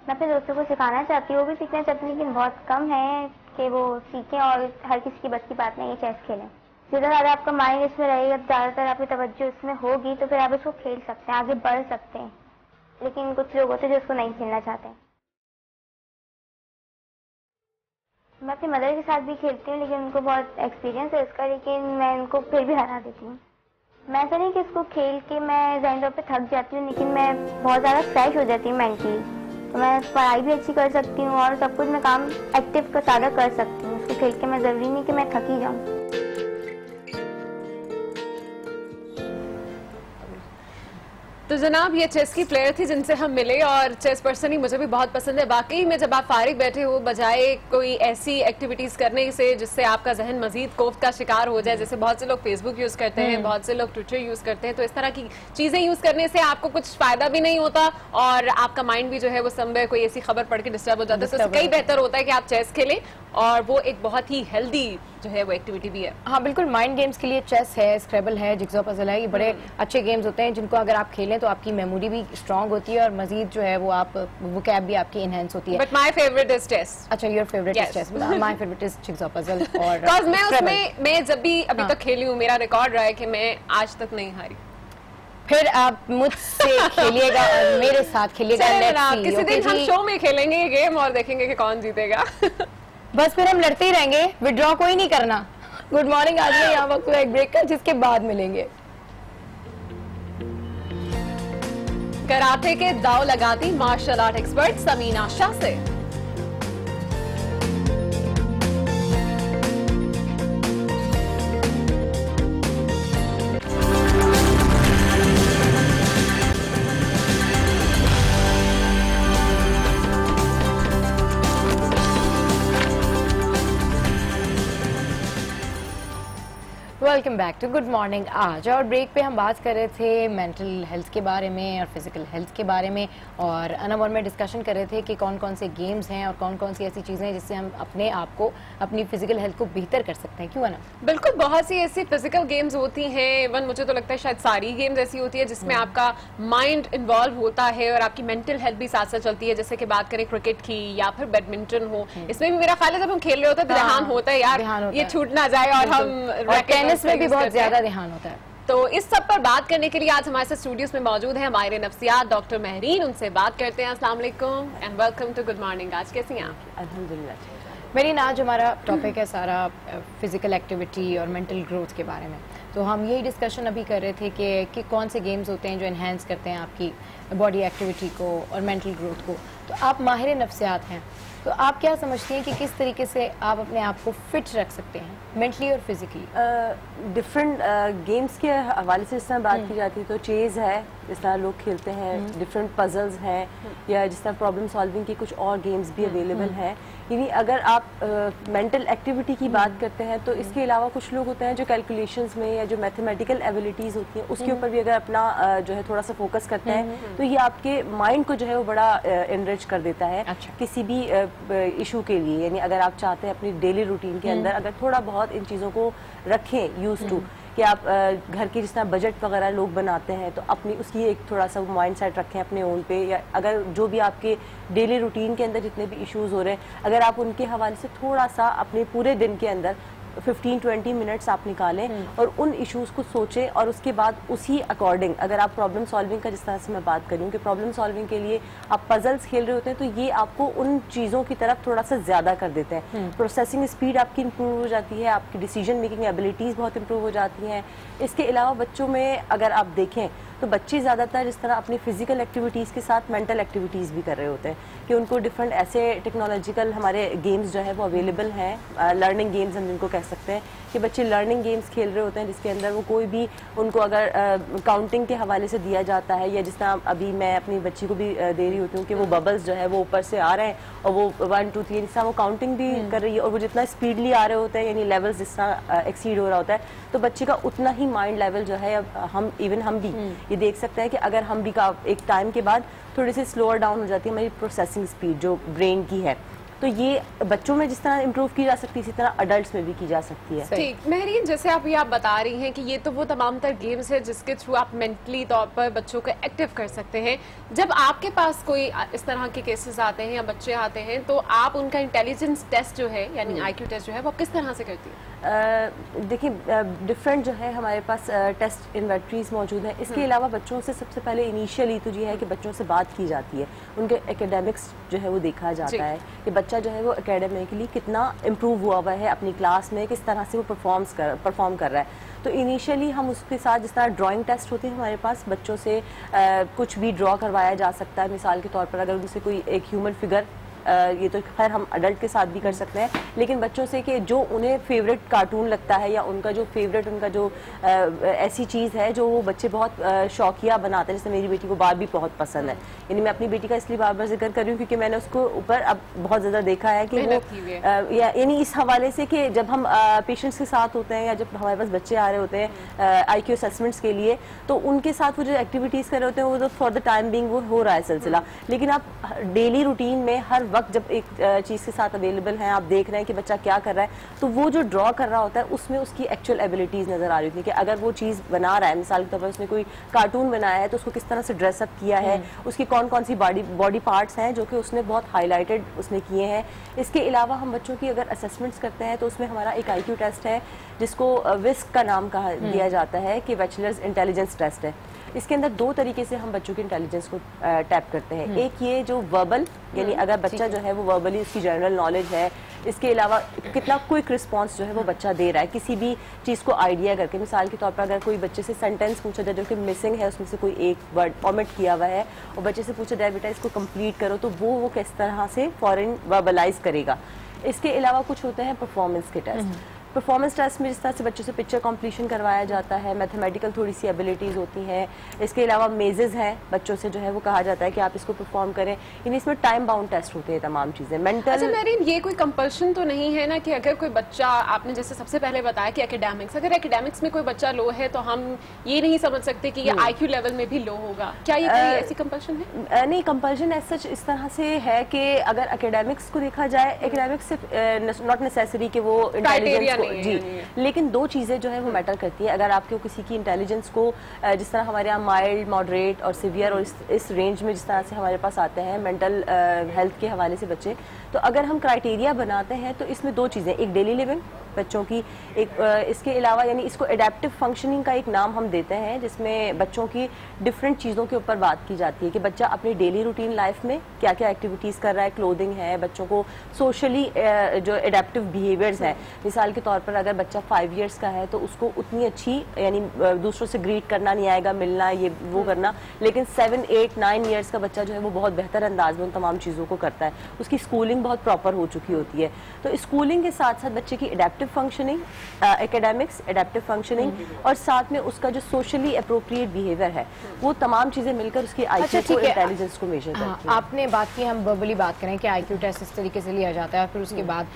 मैं अपने दोस्तों को सिखाना चाहती हूँ, वो भी सीखना चाहती हूँ, लेकिन बहुत कम है कि वो सीखें और हर किसी की बस की बात नहीं है चेस खेलें। जितना ज़्यादा आपका माइंड इसमें रहेगा, ज़्यादातर आपकी तवज्जो इसमें होगी, तो फिर आप इसको खेल सकते हैं, आगे बढ़ सकते हैं। लेकिन कुछ लोग होते हैं जो इसको नहीं खेलना चाहते। मैं अपनी मदर के साथ भी खेलती हूँ, लेकिन उनको बहुत एक्सपीरियंस है इसका, लेकिन मैं उनको फिर भी हरा देती हूँ। मैं ऐसा नहीं कि इसको खेल के मैं ज़हनी तौर पे थक जाती हूँ, लेकिन मैं बहुत ज़्यादा फ्रेश हो जाती हूँ मेंटली, तो मैं पढ़ाई भी अच्छी कर सकती हूँ और सब कुछ मैं काम एक्टिव का सादा कर सकती हूँ। उसको खेल के मैं ज़रूरी नहीं कि मैं थकी जाऊँ। तो जनाब ये चेस की प्लेयर थी जिनसे हम मिले, और चेस पर्सनली मुझे भी बहुत पसंद है। बाकी में जब आप फारिग बैठे हो, बजाय कोई ऐसी एक्टिविटीज करने से जिससे आपका जहन मजीद कोफ्त का शिकार हो जाए, जैसे बहुत से लोग फेसबुक यूज करते हैं, बहुत से लोग ट्विटर यूज करते हैं, तो इस तरह की चीजें यूज करने से आपको कुछ फायदा भी नहीं होता और आपका माइंड भी जो है वो समय कोई ऐसी खबर पढ़ के डिस्टर्ब हो जाता है। तो इससे कई बेहतर होता है कि आप चेस खेलें, और वो एक बहुत ही हेल्दी जो है वो एक्टिविटी भी है। हाँ बिल्कुल, माइंड गेम्स के लिए चेस है, स्क्रैबल है, जिग्सॉ पजल है, ये बड़े अच्छे गेम्स होते हैं जिनको अगर आप खेलें तो आपकी मेमोरी भी स्ट्रांग होती है और मजीद जो है वो आप वोकैब भी आपकी इनहेंस होती है। But my favourite is chess. अच्छा, your favourite is chess. My favourite is jigsaw puzzle. और बिकॉज़ मैं उसमें मैं जब भी अभी तक खेली हूँ, मेरा रिकॉर्ड रहा है कि मैं आज तक नहीं हारी। फिर आप मुझसे खेलिएगा और मेरे साथ खेलिएगा। किसी दिन हम शो में खेलेंगे ये गेम और देखेंगे कि कौन जीतेगा। बस फिर हम लड़ते ही रहेंगे, विड्रॉ कोई नहीं करना। गुड मॉर्निंग, आज मैं यहाँ वक्त एक ब्रेक का, जिसके बाद मिलेंगे। कराटे के दाव लगाती martial art expert Samina Shah से। Welcome back to good morning आज। और ब्रेक पे हम बात कर रहे थे मेंटल हेल्थ के बारे में और फिजिकल हेल्थ के बारे में, और अनम और मैं डिस्कशन कर रहे थे कि कौन कौन से गेम्स हैं और कौन कौन सी ऐसी चीज़ें हैं जिससे हम अपने आप को, अपनी फिजिकल हेल्थ को बेहतर कर सकते हैं। क्यों अनम? बिल्कुल, बहुत सी ऐसी फिजिकल गेम्स होती हैं, इवन मुझे तो लगता है शायद सारी गेम्स ऐसी होती है जिसमें आपका माइंड इन्वॉल्व होता है और आपकी मेंटल हेल्थ भी साथ साथ चलती है। जैसे कि बात करें क्रिकेट की या फिर बैडमिंटन हो, इसमें भी मेरा ख्याल है जब हम खेल रहे होते हैं तो ध्यान होता है यार ये छूट ना जाए, और हम टेनिस में भी बहुत ज्यादा ध्यान होता है। तो इस सब पर बात करने के लिए आज हमारे साथ स्टूडियोज में मौजूद हैं माहिर नफ्सियात डॉक्टर महरीन। उनसे बात करते हैं। अस्सलाम वालेकुम and welcome to good morning. आज कैसी हैं आप? अल्हम्दुलिल्लाह। मेरी आज हमारा टॉपिक है सारा फिजिकल एक्टिविटी और मेंटल ग्रोथ के बारे में। तो हम यही डिस्कशन अभी कर रहे थे कि कौन से गेम्स होते हैं जो एनहेंस करते हैं आपकी बॉडी एक्टिविटी को और मेंटल ग्रोथ को। तो आप माहिर नफ्सियात हैं, तो आप क्या समझती हैं कि किस तरीके से आप अपने आप को फिट रख सकते हैं मेंटली और फिजिकली? डिफरेंट गेम्स के हवाले से जिस तरह बात की जाती है तो चेज़ है, जिस तरह लोग खेलते हैं, डिफरेंट पजल्स हैं, या जिस तरह प्रॉब्लम सॉल्विंग के कुछ और गेम्स भी अवेलेबल हैं। यानी अगर आप मेंटल एक्टिविटी की बात करते हैं तो इसके अलावा कुछ लोग होते हैं जो कैलकुलेशंस में या जो मैथमेटिकल एबिलिटीज़ होती हैं उसके ऊपर भी अगर अपना जो है थोड़ा सा फोकस करते हैं तो ये आपके माइंड को जो है वो बड़ा एनरिच कर देता है। अच्छा। किसी भी इशू के लिए, यानी अगर आप चाहते हैं अपनी डेली रूटीन के अंदर अगर थोड़ा बहुत इन चीज़ों को रखें यूज टू, कि आप घर के जिस तरह बजट वगैरह लोग बनाते हैं तो अपनी उसकी एक थोड़ा सा माइंड सेट रखें अपने ओन पे, या अगर जो भी आपके डेली रूटीन के अंदर जितने भी इश्यूज हो रहे हैं अगर आप उनके हवाले से थोड़ा सा अपने पूरे दिन के अंदर 15-20 मिनट्स आप निकालें और उन इश्यूज को सोचें, और उसके बाद उसी अकॉर्डिंग अगर आप प्रॉब्लम सॉल्विंग का, जिस तरह से मैं बात करूँ कि प्रॉब्लम सॉल्विंग के लिए आप पजल्स खेल रहे होते हैं तो ये आपको उन चीज़ों की तरफ थोड़ा सा ज़्यादा कर देते हैं। प्रोसेसिंग स्पीड आपकी इंप्रूव हो जाती है, आपकी डिसीजन मेकिंग एबिलिटीज़ बहुत इंप्रूव हो जाती हैं। इसके अलावा बच्चों में अगर आप देखें तो बच्चे ज़्यादातर जिस तरह अपनी फिजिकल एक्टिविटीज़ के साथ मेंटल एक्टिविटीज़ भी कर रहे होते हैं कि उनको डिफरेंट ऐसे टेक्नोलॉजिकल हमारे गेम्स जो है वो अवेलेबल हैं, लर्निंग गेम्स हम जिनको कह सकते हैं कि बच्चे लर्निंग गेम्स खेल रहे होते हैं जिसके अंदर वो कोई भी उनको अगर काउंटिंग के हवाले से दिया जाता है, या जिस तरह अभी मैं अपनी बच्ची को भी दे रही होती हूँ कि वो बबल्स जो है वो ऊपर से आ रहे हैं और वो 1 2 3 जिस तरह वो काउंटिंग भी कर रही है और वो जितना स्पीडली आ रहे होते हैं, यानी लेवल्स जिस तरह एक्सीड हो रहा होता है तो बच्चे का उतना ही माइंड लेवल जो है हम भी ये देख सकते हैं कि अगर हम भी एक टाइम के बाद थोड़ी सी स्लोअर डाउन हो जाती है हमारी प्रोसेसिंग स्पीड जो ब्रेन की है, तो ये बच्चों में जिस तरह इम्प्रूव की जा सकती है इसी तरह अडल्ट्स में भी की जा सकती है। ठीक महरीन, जैसे आप बता रही हैं कि ये तो वो तमाम तर गेम्स है जिसके थ्रू आप मेंटली तौर पर बच्चों को एक्टिव कर सकते हैं। जब आपके पास कोई इस तरह के केसेस आते हैं या बच्चे आते हैं तो आप उनका इंटेलिजेंस टेस्ट जो है यानी IQ टेस्ट जो है वो किस तरह से करती है? देखिए डिफरेंट जो है हमारे पास टेस्ट इन्वेंटरीज मौजूद है। इसके अलावा बच्चों से सबसे पहले इनिशियली तो ये है कि बच्चों से बात की जाती है, उनके एकेडमिक्स जो है वो देखा जाता है कि बच्चा जो है वो एकेडमिकली कितना इम्प्रूव हुआ है अपनी क्लास में, किस तरह से वो परफॉर्म कर रहा है। तो इनिशियली हम उसके साथ जिस तरह ड्राइंग टेस्ट होते हैं हमारे पास, बच्चों से कुछ भी ड्रॉ करवाया जा सकता है। मिसाल के तौर पर अगर उनसे कोई एक ह्यूमन फिगर, ये तो खैर हम अडल्ट के साथ भी कर सकते हैं, लेकिन बच्चों से कि जो उन्हें फेवरेट कार्टून लगता है या उनका जो फेवरेट उनका जो ऐसी चीज़ है जो वो बच्चे बहुत शौकिया बनाते हैं। जैसे मेरी बेटी को बारबी बहुत पसंद है, यानी मैं अपनी बेटी का इसलिए बार बार जिक्र कर रही हूँ क्योंकि मैंने उसको ऊपर अब बहुत ज़्यादा देखा है कि वो यानी इस हवाले से कि जब हम पेशेंट्स के साथ होते हैं या जब हमारे पास बच्चे आ रहे होते हैं IQ असेसमेंट्स के लिए, तो उनके साथ वो जो एक्टिविटीज़ कर रहे होते हैं वो तो फॉर द टाइम बिंग वो हो रहा है सिलसिला, लेकिन आप डेली रूटीन में हर वक्त जब एक चीज़ के साथ अवेलेबल हैं, आप देख रहे हैं कि बच्चा क्या कर रहा है, तो वो जो ड्रॉ कर रहा होता है उसमें उसकी एक्चुअल एबिलिटीज़ नज़र आ रही होती है कि अगर वो चीज़ बना रहा है, मिसाल के तौर पर उसने कोई कार्टून बनाया है तो उसको किस तरह से ड्रेसअप किया है, उसकी कौन कौन सी बॉडी पार्ट्स हैं जो कि उसने बहुत हाईलाइटेड उसने किए हैं। इसके अलावा हम बच्चों की अगर असेसमेंट्स करते हैं तो उसमें हमारा एक IQ टेस्ट है जिसको विस्क का नाम कहा दिया जाता है कि बैचलर्स इंटेलिजेंस टेस्ट है। इसके अंदर दो तरीके से हम बच्चों की इंटेलिजेंस को टैप करते हैं। एक ये जो वर्बल, यानी अगर बच्चा जो है वो वर्बली उसकी जनरल नॉलेज है, इसके अलावा कितना क्विक रिस्पांस जो है वो बच्चा दे रहा है किसी भी चीज़ को आइडिया करके। मिसाल के तौर पर अगर कोई बच्चे से सेंटेंस पूछा जाए जो कि मिसिंग है, उसमें से कोई एक वर्ड ओमिट किया हुआ है और बच्चे से पूछा जाए बेटा इसको कंप्लीट करो, तो वो किस तरह से फॉरन वर्बलाइज करेगा। इसके अलावा कुछ होते हैं परफॉर्मेंस के टेस्ट। परफॉर्मेंस टेस्ट में जिस तरह से बच्चों से पिक्चर कंप्लीशन करवाया जाता है, मैथमेटिकल थोड़ी सी एबिलिटीज़ होती हैं, इसके अलावा मेजेस हैं, बच्चों से जो है वो कहा जाता है कि आप इसको परफॉर्म करें, यानी इसमें टाइम बाउंड टेस्ट होते हैं तमाम चीज़ें। मेंटल अच्छा मैरीन, ये कोई कंपल्शन तो नहीं है ना कि अगर कोई बच्चा, आपने जैसे सबसे पहले बताया कि एकेडमिक्स, अगर एकेडमिक्स में कोई बच्चा लो है तो हम ये नहीं समझ सकते कि ये IQ लेवल में भी लो होगा, क्या ये कोई ऐसी कंपल्शन है? नहीं, कंपल्शन ऐसा इस तरह से है कि अगर एकेडमिक्स को देखा जाए, एकेडमिक्स सिर्फ नॉट नेसेसरी कि वो इंटेलिजेंस को जी, लेकिन दो चीज़ें जो है वो मैटर करती है। अगर आपको किसी की इंटेलिजेंस को जिस तरह हमारे यहाँ माइल्ड, मॉडरेट और सिवियर और इस रेंज में जिस तरह से हमारे पास आते हैं मेंटल हेल्थ के हवाले से बच्चे, तो अगर हम क्राइटेरिया बनाते हैं तो इसमें दो चीज़ें, एक डेली लिविंग बच्चों की, एक इसके अलावा यानी इसको एडेप्टिव फंक्शनिंग का एक नाम हम देते हैं, जिसमें बच्चों की डिफरेंट चीज़ों के ऊपर बात की जाती है कि बच्चा अपनी डेली रूटीन लाइफ में क्या क्या एक्टिविटीज़ कर रहा है, क्लोथिंग है, बच्चों को सोशली जो एडेप्टिव बिहेवियर्स हैं, मिसाल के तौर पर अगर बच्चा 5 ईयर्स का है तो उसको उतनी अच्छी यानी दूसरों से ग्रीट करना नहीं आएगा, मिलना ये वो करना, लेकिन 7, 8, 9 ईयर्स का बच्चा जो है वो बहुत बेहतर अंदाज में उन तमाम चीज़ों को करता है, उसकी स्कूलिंग बहुत प्रॉपर हो चुकी होती है। तो स्कूलिंग के साथ साथ बच्चे की adaptive functioning, academics, adaptive functioning और साथ में उसका जो सोशली अप्रोप्रिएट बिहेवियर है, वो तमाम चीज़ें मिलकर उसकी IQ को, इंटेलिजेंस को मेजर करती है। आपने बात की, हम वर्बली बात करें कि IQ टेस्ट इस तरीके से लिया जाता है, फिर उसके बाद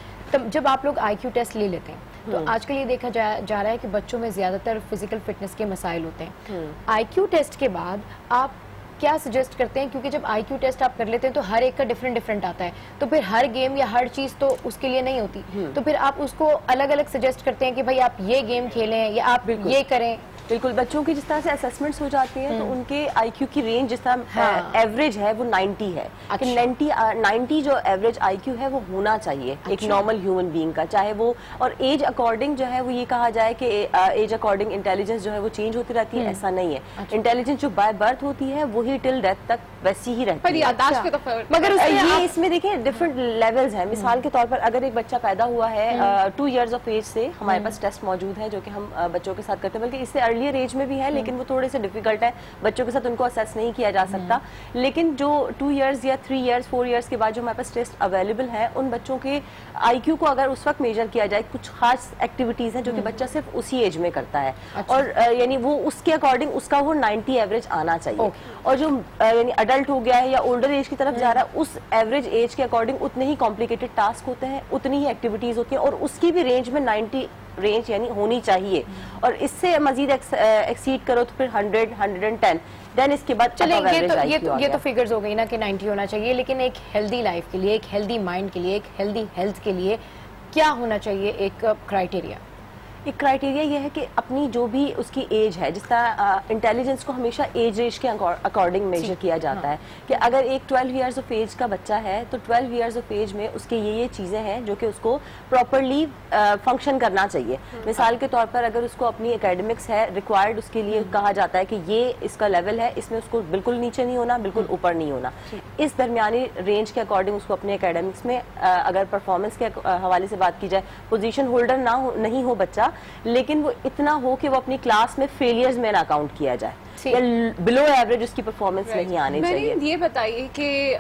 जब आप लोग IQ टेस्ट ले लेते हैं तो आजकल ये देखा जा रहा है कि बच्चों में ज्यादातर फिजिकल फिटनेस के मसाइल होते हैं। IQ टेस्ट के बाद आप क्या सजेस्ट करते हैं, क्योंकि जब IQ टेस्ट आप कर लेते हैं तो हर एक का डिफरेंट आता है, तो फिर हर गेम या हर चीज तो उसके लिए नहीं होती, तो फिर आप उसको अलग अलग सजेस्ट करते हैं कि भाई आप ये गेम खेलें या आप ये करें? बिल्कुल, बच्चों की जिस तरह से असेसमेंट्स हो जाती हैं तो उनके IQ की रेंज जिस तरह एवरेज है वो 90 है। अच्छा। 90 जो एवरेज IQ है वो होना चाहिए। अच्छा। एक नॉर्मल ह्यूमन बीइंग का, चाहे वो, और एज अकॉर्डिंग जो है वो ये कहा जाए कि एज अकॉर्डिंग इंटेलिजेंस जो है वो चेंज होती रहती है, ऐसा नहीं है। अच्छा। इंटेलिजेंस जो बाय बर्थ होती है वही टिल डेथ तक वैसी ही रहती है। अच्छा। मगर ये इसमें देखिए डिफरेंट लेवल्स हैं। मिसाल के तौर पर अगर एक बच्चा पैदा हुआ है 2 ईयर्स ऑफ एज से, हमारे पास टेस्ट मौजूद है जो कि हम बच्चों के साथ करते हैं, बल्कि इससे अर्लियर एज में भी है, लेकिन वो थोड़े से डिफिकल्ट है, बच्चों के साथ उनको असेस नहीं किया जा सकता। लेकिन जो 2 ईयर्स या 3 ईयर्स 4 ईयर्स के बाद जो हमारे पास टेस्ट अवेलेबल है, उन बच्चों के IQ को अगर उस वक्त मेजर किया जाए, कुछ खास एक्टिविटीज हैं जो कि बच्चा सिर्फ उसी एज में करता है। अच्छा। और यानी वो उसके अकॉर्डिंग उसका वो 90 एवरेज आना चाहिए। और जो यानी अडल्ट हो गया है या ओल्डर एज की तरफ जा रहा है, उस एवरेज एज के अकॉर्डिंग उतने ही कॉम्प्लिकेटेड टास्क होते हैं, उतनी ही एक्टिविटीज होती हैं, और उसकी भी रेंज में 90 रेंज यानी होनी चाहिए। और इससे मजीद एक्सीड करो तो फिर 100, 110, देन इसके बाद चले। ये तो फिगर्स हो गई ना कि 90 होना चाहिए, लेकिन एक हेल्दी लाइफ के लिए, एक हेल्दी माइंड के लिए, एक हेल्दी हेल्थ के लिए क्या होना चाहिए एक क्राइटेरिया? एक क्राइटेरिया ये है कि अपनी जो भी उसकी एज है, जिस तरह इंटेलिजेंस को हमेशा एज रेंज के अकॉर्डिंग मेजर किया जाता है कि अगर एक 12 ईयर्स ऑफ एज का बच्चा है तो 12 ईयर्स ऑफ एज में उसके ये चीज़ें हैं जो कि उसको प्रॉपरली फंक्शन करना चाहिए। मिसाल के तौर पर अगर उसको अपनी एकेडमिक्स है रिक्वायर्ड, उसके लिए कहा जाता है कि ये इसका लेवल है, इसमें उसको बिल्कुल नीचे नहीं होना, बिल्कुल ऊपर नहीं होना। इस दरमियानी रेंज के अकॉर्डिंग उसको अपने एकेडमिक्स में अगर परफॉर्मेंस के हवाले से बात की जाए, पोजीशन होल्डर नहीं हो बच्चा, लेकिन वो इतना हो कि वो अपनी क्लास में फेलियर्स में ना काउंट किया जाए या बिलो एवरेज उसकी परफॉर्मेंस नहीं आनी चाहिए। ये बताइए कि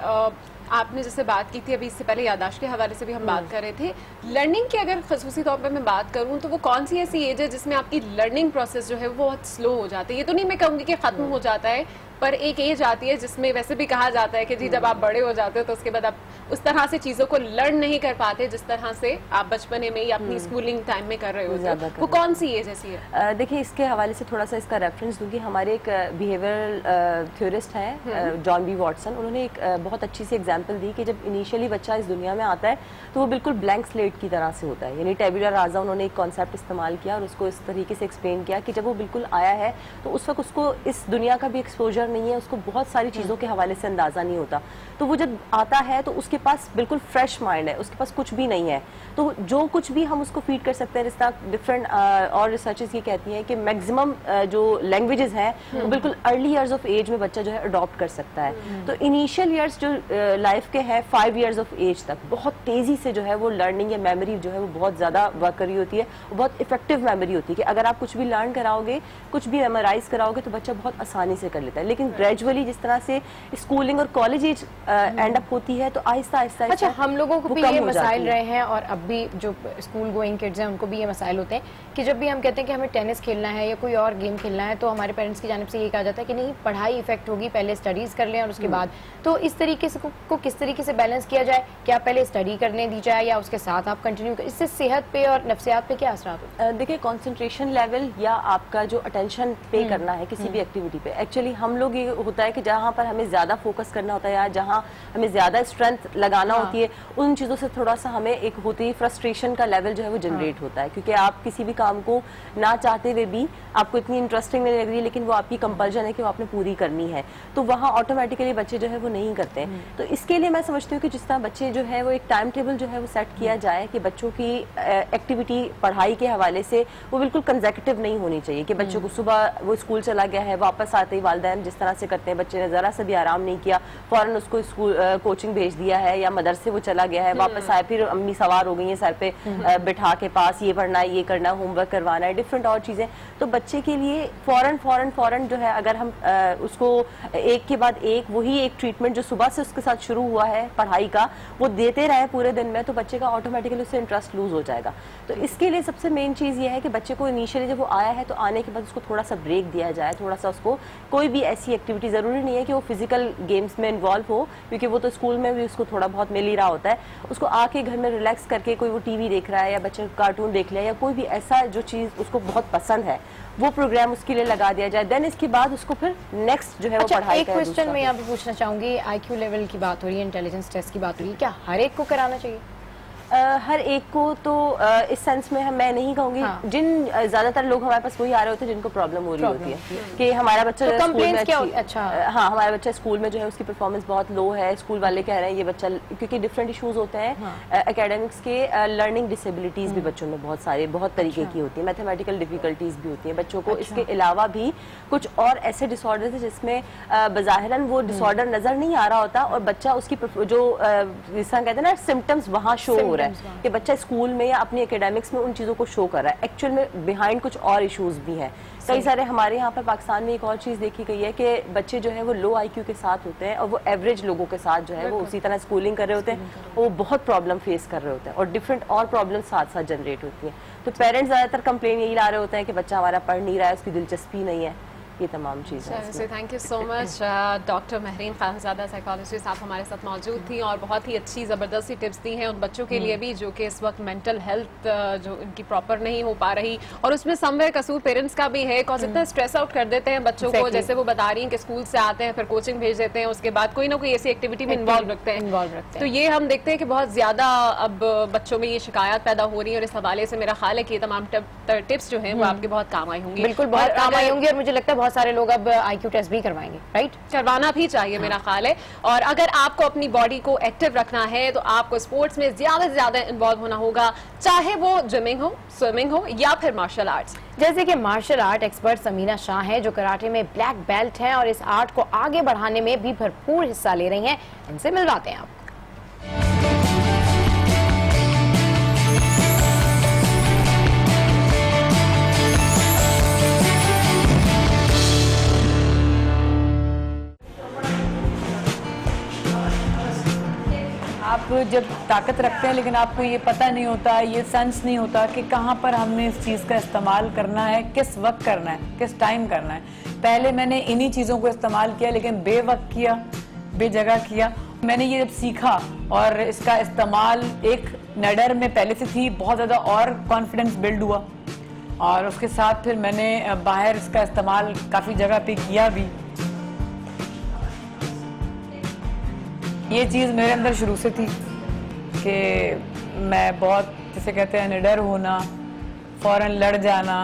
आपने जैसे बात की थी अभी, इससे पहले याददाश्त के हवाले से भी हम बात कर रहे थे, लर्निंग की अगर खसूसी तौर पर मैं बात करूं तो वो कौन सी ऐसी एज है जिसमें आपकी लर्निंग प्रोसेस जो है वो बहुत स्लो हो जाती है? ये तो नहीं मैं कहूँगी कि खत्म हो जाता है, पर एक एज आती है जिसमें वैसे भी कहा जाता है कि जी जब आप बड़े हो जाते हो तो उसके बाद आप उस तरह से चीजों को लर्न नहीं कर पाते जिस तरह से आप बचपने में या अपनी स्कूलिंग टाइम में कर रहे हो। वो कौन सी एज ऐसी है? देखिए, इसके हवाले से थोड़ा सा इसका रेफरेंस दूंगी। हमारे एक बिहेवियरल थ्योरिस्ट हैं जॉन बी वॉटसन, उन्होंने एक बहुत अच्छी सी एग्जांपल दी कि जब इनिशियली बच्चा इस दुनिया में आता है तो वो बिल्कुल ब्लैंक स्लेट की तरह से होता है, यानी टेबुला राजा उन्होंने एक कॉन्सेप्ट इस्तेमाल किया और उसको इस तरीके से एक्सप्लेन किया कि जब वो बिल्कुल आया है तो उस वक्त उसको इस दुनिया का भी एक्सपोजर नहीं है, उसको बहुत सारी चीज़ों के हवाले से अंदाज़ा नहीं होता। तो वो जब आता है तो उसके पास बिल्कुल फ्रेश माइंड है, उसके पास कुछ भी नहीं है, तो जो कुछ भी हम उसको फीड कर सकते हैं, इस तरह डिफरेंट और रिसर्चेस ये कहती हैं कि मैक्सिमम जो लैंग्वेजेस हैं वो बिल्कुल अर्ली ईयर्स ऑफ एज में बच्चा जो है अडॉप्ट कर सकता है। तो इनिशियल ईयर्स जो लाइफ के हैं 5 ईयर्स ऑफ एज तक बहुत तेज़ी से जो है वो लर्निंग या मेमोरी जो है वो बहुत ज़्यादा वर्क कर रही होती है, वो बहुत इफेक्टिव मेमोरी होती है कि अगर आप कुछ भी लर्न कराओगे, कुछ भी मेमोराइज कराओगे तो बच्चा बहुत आसानी से कर लेता है। लेकिन ग्रेजुअली जिस तरह से स्कूलिंग और कॉलेज एज एंड अप होती है तो आहिस्ता आहिस्ता। अच्छा, हम लोगों को भी ये मसाइल रहे हैं और अब भी जो स्कूल गोइंग किड्स हैं उनको भी ये मसाइल होते हैं कि जब भी हम कहते हैं कि हमें टेनिस खेलना है या कोई और गेम खेलना है तो हमारे पेरेंट्स की जानिब से ये कहा जाता है कि नहीं, पढ़ाई इफेक्ट होगी, पहले स्टडीज कर लें और उसके बाद। तो इस तरीके से को किस तरीके से बैलेंस किया जाए? क्या पहले स्टडी करने दी जाए या उसके साथ आप कंटिन्यू करें? इससे सेहत पे और नफ्सियात पे क्या असर होता है? देखिए, कंसंट्रेशन लेवल या आपका जो अटेंशन पे करना है किसी भी एक्टिविटी पे, एक्चुअली हम लोग ये होता है कि जहाँ पर हमें ज्यादा फोकस करना होता है या जहाँ हमें ज्यादा स्ट्रेंथ लगाना होती है, उन चीजों से थोड़ा सा हमें एक होती है फ्रस्ट्रेशन का लेवल जो है वो जनरेट होता है, क्योंकि आप किसी भी काम को ना चाहते हुए भी आपको इतनी इंटरेस्टिंग नहीं लग रही है लेकिन वो आपकी कंपल्शन है कि वो आपने पूरी करनी है, तो वहाँ ऑटोमेटिकली बच्चे जो है वो नहीं करते हैं। तो इसके लिए मैं समझती हूँ कि जिस तरह बच्चे जो है वो एक टाइम टेबल जो है वो सेट किया जाए कि बच्चों की एक्टिविटी पढ़ाई के हवाले से वो बिल्कुल कंसेक्यूटिव नहीं होनी चाहिए कि बच्चों को सुबह वो स्कूल चला गया है, वापस आते ही वालिदैन जिस तरह से करते हैं, बच्चे ने जरा सा भी आराम नहीं किया, फौरन उसको स्कूल कोचिंग भेज दिया है या मदरसे वो चला गया है, वापस आए फिर अम्मी सवार हो गई है सर पे बिठा के पास, ये पढ़ना है, ये करना है, होमवर्क करवाना है, डिफरेंट और चीजें। तो बच्चे के लिए फौरन जो है अगर हम उसको एक के बाद एक वही एक ट्रीटमेंट जो सुबह से उसके साथ शुरू हुआ है पढ़ाई का वो देते रहे पूरे दिन में, तो बच्चे का ऑटोमेटिकली उससे इंटरेस्ट लूज हो जाएगा। तो इसके लिए सबसे मेन चीज ये है कि बच्चे को इनिशियली जब वो आया है तो आने के बाद उसको थोड़ा सा ब्रेक दिया जाए, थोड़ा सा उसको कोई भी ऐसी एक्टिविटी, जरूरी नहीं है कि वो फिजिकल गेम्स में इन्वॉल्व हो क्योंकि वो तो स्कूल में भी उसको थोड़ा बहुत मिल ही रहा होता है, उसको आके घर में रिलैक्स करके कोई वो टीवी देख रहा है या बच्चे कार्टून देख लिया या कोई भी ऐसा जो चीज उसको बहुत पसंद है वो प्रोग्राम उसके लिए लगा दिया जाए, देन इसके बाद उसको फिर नेक्स्ट जो है वो पढ़ाई का। एक क्वेश्चन मैं यहाँ पे पूछना चाहूंगी, IQ लेवल की बात हो रही है, इंटेलिजेंस टेस्ट की बात हो रही है, क्या हर एक को कराना चाहिए? हर एक को तो इस सेंस में मैं नहीं कहूंगी। जिन ज्यादातर लोग हमारे पास वही आ रहे होते हैं जिनको प्रॉब्लम हो रही होती है कि हमारा बच्चा तो स्कूल में अच्छा हाँ हमारा बच्चा स्कूल में जो है उसकी परफॉर्मेंस बहुत लो है, स्कूल वाले कह रहे हैं ये बच्चा, क्योंकि डिफरेंट इश्यूज होते हैं एकेडमिक्स के, लर्निंग डिसेबिलिटीज भी बच्चों में बहुत सारे बहुत तरीके की होती है, मैथमेटिकल डिफिकल्टीज भी होती है बच्चों को। इसके अलावा भी कुछ और ऐसे डिसऑर्डर है जिसमें बज़ाहिरन वो डिसऑर्डर नजर नहीं आ रहा होता और बच्चा उसकी जो जिस तरह कहते हैं ना सिम्टम्स वहाँ शो हो रहा है कि बच्चा स्कूल में या अपनी एकेडमिक्स में उन चीजों को शो कर रहा है, एक्चुअल में बिहाइंड कुछ और इश्यूज भी हैं। कई सारे हमारे यहाँ पर पाकिस्तान में एक और चीज देखी गई है कि बच्चे जो है वो लो IQ के साथ होते हैं और वो एवरेज लोगों के साथ जो है वो उसी तरह स्कूलिंग कर रहे होते हैं, वो बहुत प्रॉब्लम फेस कर रहे होते हैं और डिफरेंट और प्रॉब्लम साथ साथ जनरेट होती है। तो पेरेंट्स ज्यादातर कंप्लेन यही ला रहे होते हैं कि बच्चा हमारा पढ़ नहीं रहा है, उसकी दिलचस्पी नहीं है, ये तमाम चीज़ें। Thank you so much doctor Mehreen Khanzada psychologist आप हमारे साथ मौजूद थी और बहुत ही अच्छी ज़बरदस्ती टिप्स दी हैं उन बच्चों के लिए भी जो कि इस वक्त मेंटल हेल्थ जो इनकी प्रॉपर नहीं हो पा रही और उसमें समवेयर कसूर पेरेंट्स का भी है, कौन इतना स्ट्रेस आउट कर देते हैं बच्चों को, जैसे वो बता रही हैं कि स्कूल से आते हैं फिर कोचिंग भेज देते हैं, उसके बाद कोई ना कोई ऐसी एक्टिविटी में इन्वॉल्व रखते हैं। तो ये हम देखते हैं कि बहुत ज्यादा अब बच्चों में ये शिकायत पैदा हो रही है और इस हवाले से मेरा ख्याल है कि ये तमाम टिप्स जो है वो आपके बहुत काम आई होंगी। बिल्कुल बहुत काम आई होंगी और मुझे लगता है बहुत सारे लोग अब IQ टेस्ट भी करवाएंगे, राइट? करवाना भी चाहिए मेरा ख्याल है। और अगर आपको अपनी बॉडी को एक्टिव रखना है तो आपको स्पोर्ट्स में ज्यादा से ज्यादा इन्वॉल्व होना होगा, चाहे वो जिमिंग हो, स्विमिंग हो या फिर मार्शल आर्ट्स। जैसे कि martial art expert Samina Shah हैं जो कराटे में ब्लैक बेल्ट हैं और इस आर्ट को आगे बढ़ाने में भी भरपूर हिस्सा ले रही हैं, इनसे मिलवाते हैं आप। आप जब ताकत रखते हैं लेकिन आपको ये पता नहीं होता, ये सेंस नहीं होता कि कहाँ पर हमने इस चीज़ का इस्तेमाल करना है, किस वक्त करना है, किस टाइम करना है। पहले मैंने इन्हीं चीज़ों को इस्तेमाल किया लेकिन बेवक्त किया, बेजगह किया। मैंने ये जब सीखा और इसका इस्तेमाल एक नडर में पहले से थी, बहुत ज़्यादा और कॉन्फिडेंस बिल्ड हुआ और उसके साथ फिर मैंने बाहर इसका इस्तेमाल काफ़ी जगह पे किया भी। ये चीज़ मेरे अंदर शुरू से थी कि मैं बहुत जिसे कहते हैं निडर होना, फौरन लड़ जाना।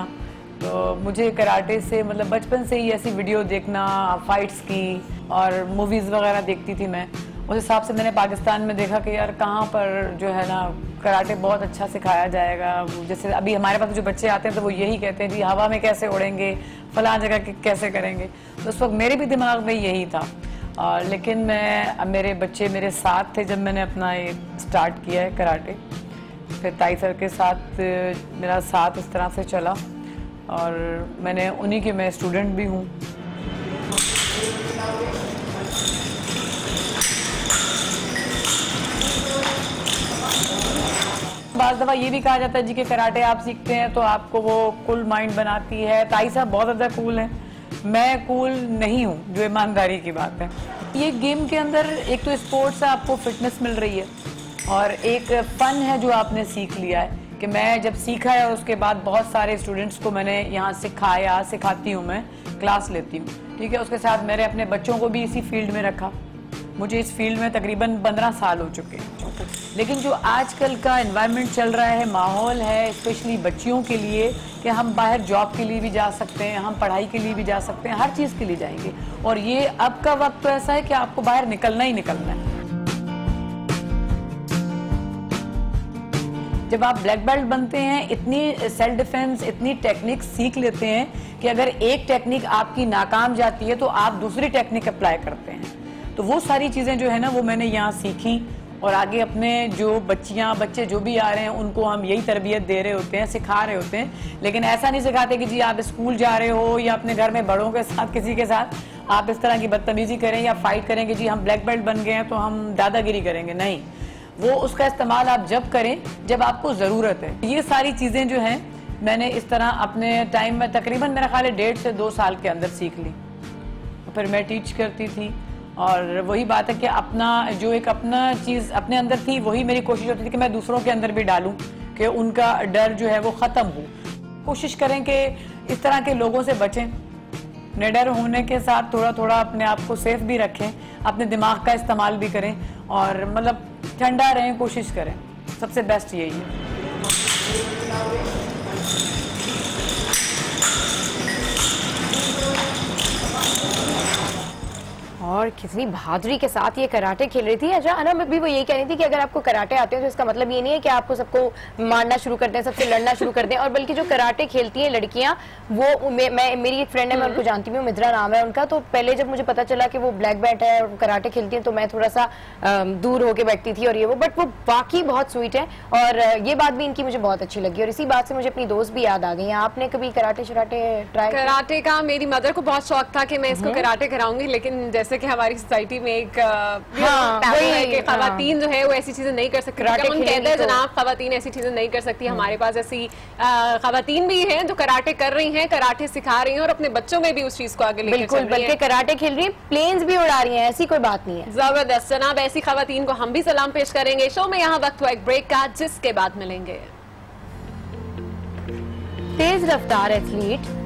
तो मुझे कराटे से मतलब बचपन से ही ऐसी वीडियो देखना, फाइट्स की और मूवीज़ वगैरह देखती थी मैं। उस हिसाब से मैंने पाकिस्तान में देखा कि यार कहाँ पर जो है ना कराटे बहुत अच्छा सिखाया जाएगा। जैसे अभी हमारे पास जो बच्चे आते हैं तो वो यही कहते हैं जी हवा में कैसे उड़ेंगे, फलां जगह कैसे करेंगे। तो उस वक्त मेरे भी दिमाग में यही था। लेकिन मेरे बच्चे मेरे साथ थे जब मैंने अपना ये स्टार्ट किया है कराटे। फिर ताई सर के साथ मेरा साथ इस तरह से चला और मैंने उन्हीं के मैं स्टूडेंट भी हूँ। बाज़ दफ़ा ये भी कहा जाता है जी कि कराटे आप सीखते हैं तो आपको वो कूल माइंड बनाती है। ताई साहब बहुत ज़्यादा कूल हैं, मैं कूल नहीं हूँ, जो ईमानदारी की बात है। ये गेम के अंदर एक तो स्पोर्ट्स से आपको फिटनेस मिल रही है और एक फ़न है जो आपने सीख लिया है कि मैं जब सीखा है और उसके बाद बहुत सारे स्टूडेंट्स को मैंने यहाँ सिखाया, सिखाती हूँ, मैं क्लास लेती हूँ, ठीक है। उसके साथ मैंने अपने बच्चों को भी इसी फील्ड में रखा। मुझे इस फील्ड में तकरीबन 15 साल हो चुके हैं। लेकिन जो आजकल का एनवायरनमेंट चल रहा है, माहौल है स्पेशली बच्चियों के लिए कि हम बाहर जॉब के लिए भी जा सकते हैं, हम पढ़ाई के लिए भी जा सकते हैं, हर चीज़ के लिए जाएंगे। और ये अब का वक्त तो ऐसा है कि आपको बाहर निकलना ही निकलना है। जब आप ब्लैक बेल्ट बनते हैं, इतनी सेल्फ डिफेंस, इतनी टेक्निक सीख लेते हैं कि अगर एक टेक्निक आपकी नाकाम जाती है तो आप दूसरी टेक्निक अप्लाई करते हैं। तो वो सारी चीज़ें जो है ना वो मैंने यहाँ सीखी और आगे अपने जो बच्चे जो भी आ रहे हैं उनको हम यही तरबियत दे रहे होते हैं, सिखा रहे होते हैं। लेकिन ऐसा नहीं सिखाते कि जी आप स्कूल जा रहे हो या अपने घर में बड़ों के साथ किसी के साथ आप इस तरह की बदतमीजी करें या फाइट करें कि जी हम ब्लैक बेल्ट बन गए हैं तो हम दादागिरी करेंगे। नहीं, वो उसका इस्तेमाल आप जब करें जब आपको ज़रूरत है। ये सारी चीज़ें जो हैं मैंने इस तरह अपने टाइम में तकरीबन मेरा ख्याल है 1.5 से 2 साल के अंदर सीख ली। फिर मैं टीच करती थी और वही बात है कि अपना जो एक अपना चीज़ अपने अंदर थी वही मेरी कोशिश होती थी कि मैं दूसरों के अंदर भी डालूं कि उनका डर जो है वो ख़त्म हो। कोशिश करें कि इस तरह के लोगों से बचें, निडर होने के साथ थोड़ा थोड़ा अपने आप को सेफ भी रखें, अपने दिमाग का इस्तेमाल भी करें और मतलब ठंडा रहें, कोशिश करें। सबसे बेस्ट यही है। और कितनी बहादुरी के साथ ये कराटे खेल रही थी। अच्छा अना, मैं भी वो यही कह रही थी कि अगर आपको कराटे आते हैं तो इसका मतलब ये नहीं है कि आपको सबको मारना शुरू कर दें, सबसे लड़ना शुरू कर दें। और बल्कि जो कराटे खेलती हैं लड़कियां, वो मेरी एक फ्रेंड है, मैं उनको जानती हूँ, मिद्रा नाम है उनका। तो पहले जब मुझे पता चला कि वो ब्लैक बेल्ट है और कराटे खेलती हैं तो मैं थोड़ा सा दूर होके बैठती थी और ये वो, बट वो बाकी बहुत स्वीट है और ये बात भी इनकी मुझे बहुत अच्छी लगी। और इसी बात से मुझे अपनी दोस्त भी याद आ गई। आपने कभी कराटे शराटे ट्राई? कराटे का मेरी मदर को बहुत शौक था कि मैं इसको कराटे कराऊंगी, लेकिन जैसे कि हमारी सोसाइटी में एक खवातीन जो है वो ऐसी चीजें नहीं कर सकती। हम कहते हैं जनाब खवातीन ऐसी चीजें नहीं कर सकती। हमारे पास ऐसी खवातीन भी हैं जो कराटे कर रही हैं, कराटे सिखा रही हैं और अपने बच्चों में भी उस चीज को आगे लेकर चल रही हैं। बल्कि कराटे खेल रही है, प्लेन्स भी उड़ा रही हैं, ऐसी कोई बात नहीं है। जबरदस्त जनाब, ऐसी खवातीन को हम भी सलाम पेश करेंगे। शो में यहाँ वक्त हुआ एक ब्रेक का, जिसके बाद मिलेंगे। तेज रफ्तार athlete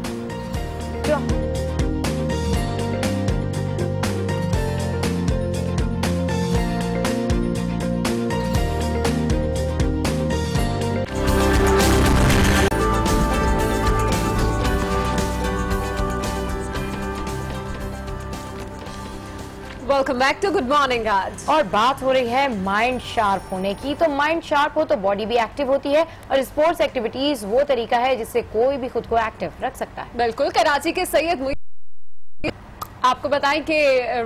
welcome back to good morning. आज और बात हो रही है माइंड शार्प होने की। तो माइंड शार्प हो तो बॉडी भी एक्टिव होती है और स्पोर्ट्स एक्टिविटीज वो तरीका है जिससे कोई भी खुद को एक्टिव रख सकता है। बिल्कुल। कराची के सैयद आपको बताएं कि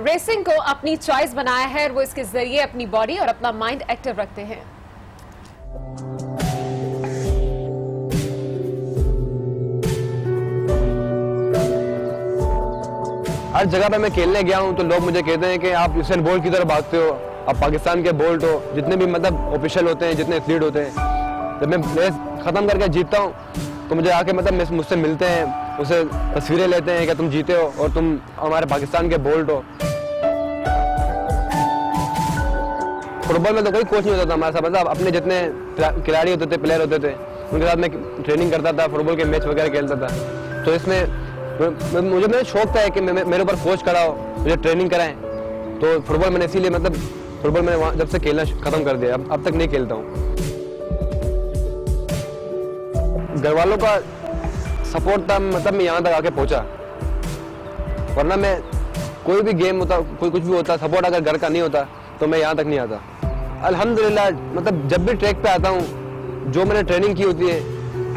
रेसिंग को अपनी चॉइस बनाया है और वो इसके जरिए अपनी बॉडी और अपना माइंड एक्टिव रखते हैं। हर जगह पे मैं खेलने गया हूँ तो लोग मुझे कहते हैं कि आप यूसेन बोल्ट की तरह भागते हो, आप पाकिस्तान के बोल्ट हो। जितने भी मतलब ऑफिशियल होते हैं, जितने एथलीट होते हैं, जब मैं रेस खत्म करके जीतता हूँ तो मुझे आके मतलब मुझसे मिलते हैं, उसे तस्वीरें लेते हैं कि तुम जीते हो और तुम हमारे पाकिस्तान के बोल्ट हो। फुटबॉल में तो कोई कोच नहीं होता था हमारे साथ, मतलब अपने जितने खिलाड़ी होते थे, प्लेयर होते थे, उनके साथ मैं ट्रेनिंग करता था, फुटबॉल के मैच वगैरह खेलता था। तो इसमें मुझे मेरा शौक था कि मेरे ऊपर कोच खड़ा हो, मुझे ट्रेनिंग कराएं। तो फुटबॉल मैंने इसीलिए मतलब फुटबॉल मैंने वहाँ जब से खेलना खत्म कर दिया, अब तक नहीं खेलता हूँ। घर वालों का सपोर्ट था, मतलब मैं यहाँ तक आके पहुँचा, वरना मैं कोई भी गेम होता, कोई कुछ भी होता, सपोर्ट अगर घर का नहीं होता तो मैं यहाँ तक नहीं आता। अल्हम्दुलिल्लाह, मतलब जब भी ट्रैक पे आता हूँ, जो मैंने ट्रेनिंग की होती है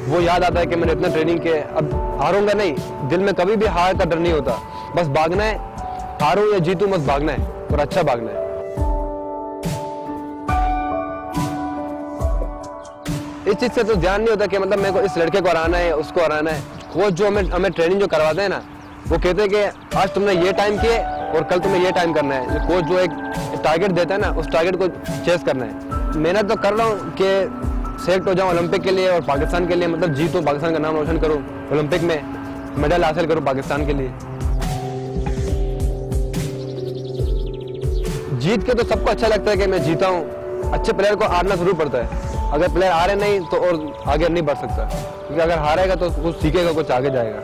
वो याद आता है कि मैंने इतना ट्रेनिंग किया। अब हारूंगा नहीं, दिल में कभी भी हार का डर नहीं होता, बस भागना है, हारूं या जीतूं बस भागना है और अच्छा भागना है। इस चीज से तो ध्यान नहीं होता कि मतलब मेरे को इस लड़के को हराना है, उसको हराना है। कोच जो हमें ट्रेनिंग जो करवाते हैं ना, वो कहते हैं कि आज तुमने ये टाइम किए और कल तुम्हें ये टाइम करना है। कोच जो एक टारगेट देता है ना, उस टारगेट को चेस करना है। मेहनत तो कर रहा हूँ कि सेलेक्ट हो जाऊँ ओलंपिक के लिए और पाकिस्तान के लिए, मतलब जीतूँ, पाकिस्तान का नाम रोशन करूँ, ओलंपिक में मेडल हासिल करूँ पाकिस्तान के लिए। जीत के तो सबको अच्छा लगता है कि मैं जीता हूँ। अच्छे प्लेयर को हारना जरूर पड़ता है, अगर प्लेयर हारे नहीं तो और आगे नहीं बढ़ सकता, क्योंकि अगर हारेगा तो कुछ सीखेगा, कुछ आगे जाएगा।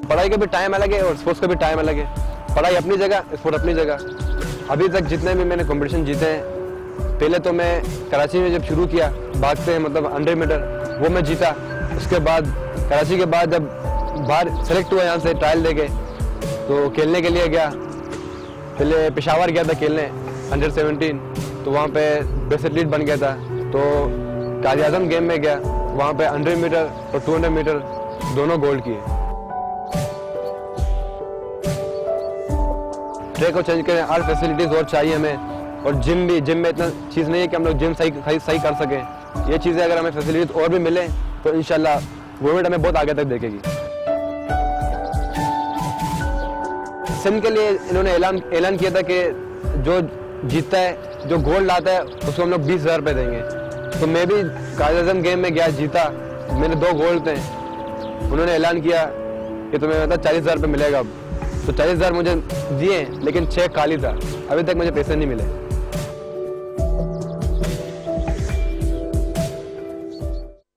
पढ़ाई का भी टाइम अलग है और स्पोर्ट्स का भी टाइम अलग है। पढ़ाई अपनी जगह, स्पोर्ट अपनी जगह। अभी तक जितने भी मैंने कंपटीशन जीते हैं, पहले तो मैं कराची में जब शुरू किया भागते हैं, मतलब 100 मीटर, वो मैं जीता। उसके बाद कराची के बाद जब बाहर सेलेक्ट हुआ यहाँ से ट्रायल देके, तो खेलने के लिए गया। पहले पेशावर गया था खेलने अंडर 17, तो वहाँ पे बेस्ट एथलीट बन गया था। तो काजी आजम गेम में गया, वहाँ पे 100 मीटर और 200 मीटर दोनों गोल्ड किए। ट्रैक को चेंज करें, हर फैसिलिटीज और चाहिए हमें, और जिम में इतना चीज़ नहीं है कि हम लोग जिम सही कर सकें। ये चीज़ें अगर हमें फैसिलिटीज और भी मिले तो इंशाल्लाह गवर्नमेंट हमें बहुत आगे तक देखेगी। सिंध के लिए इन्होंने ऐलान किया था कि जो जीतता है, जो गोल्ड लाता है, उसको हम लोग 20,000 रुपये देंगे। तो मैं भी काजी आजम गेम में गया, जीता, मेरे 2 गोल्ड थे। उन्होंने ऐलान किया कि तुम्हें मतलब 40,000 रुपये मिलेगा। तो 40,000 मुझे दिए, लेकिन चेक खाली था, अभी तक मुझे पैसे नहीं मिले।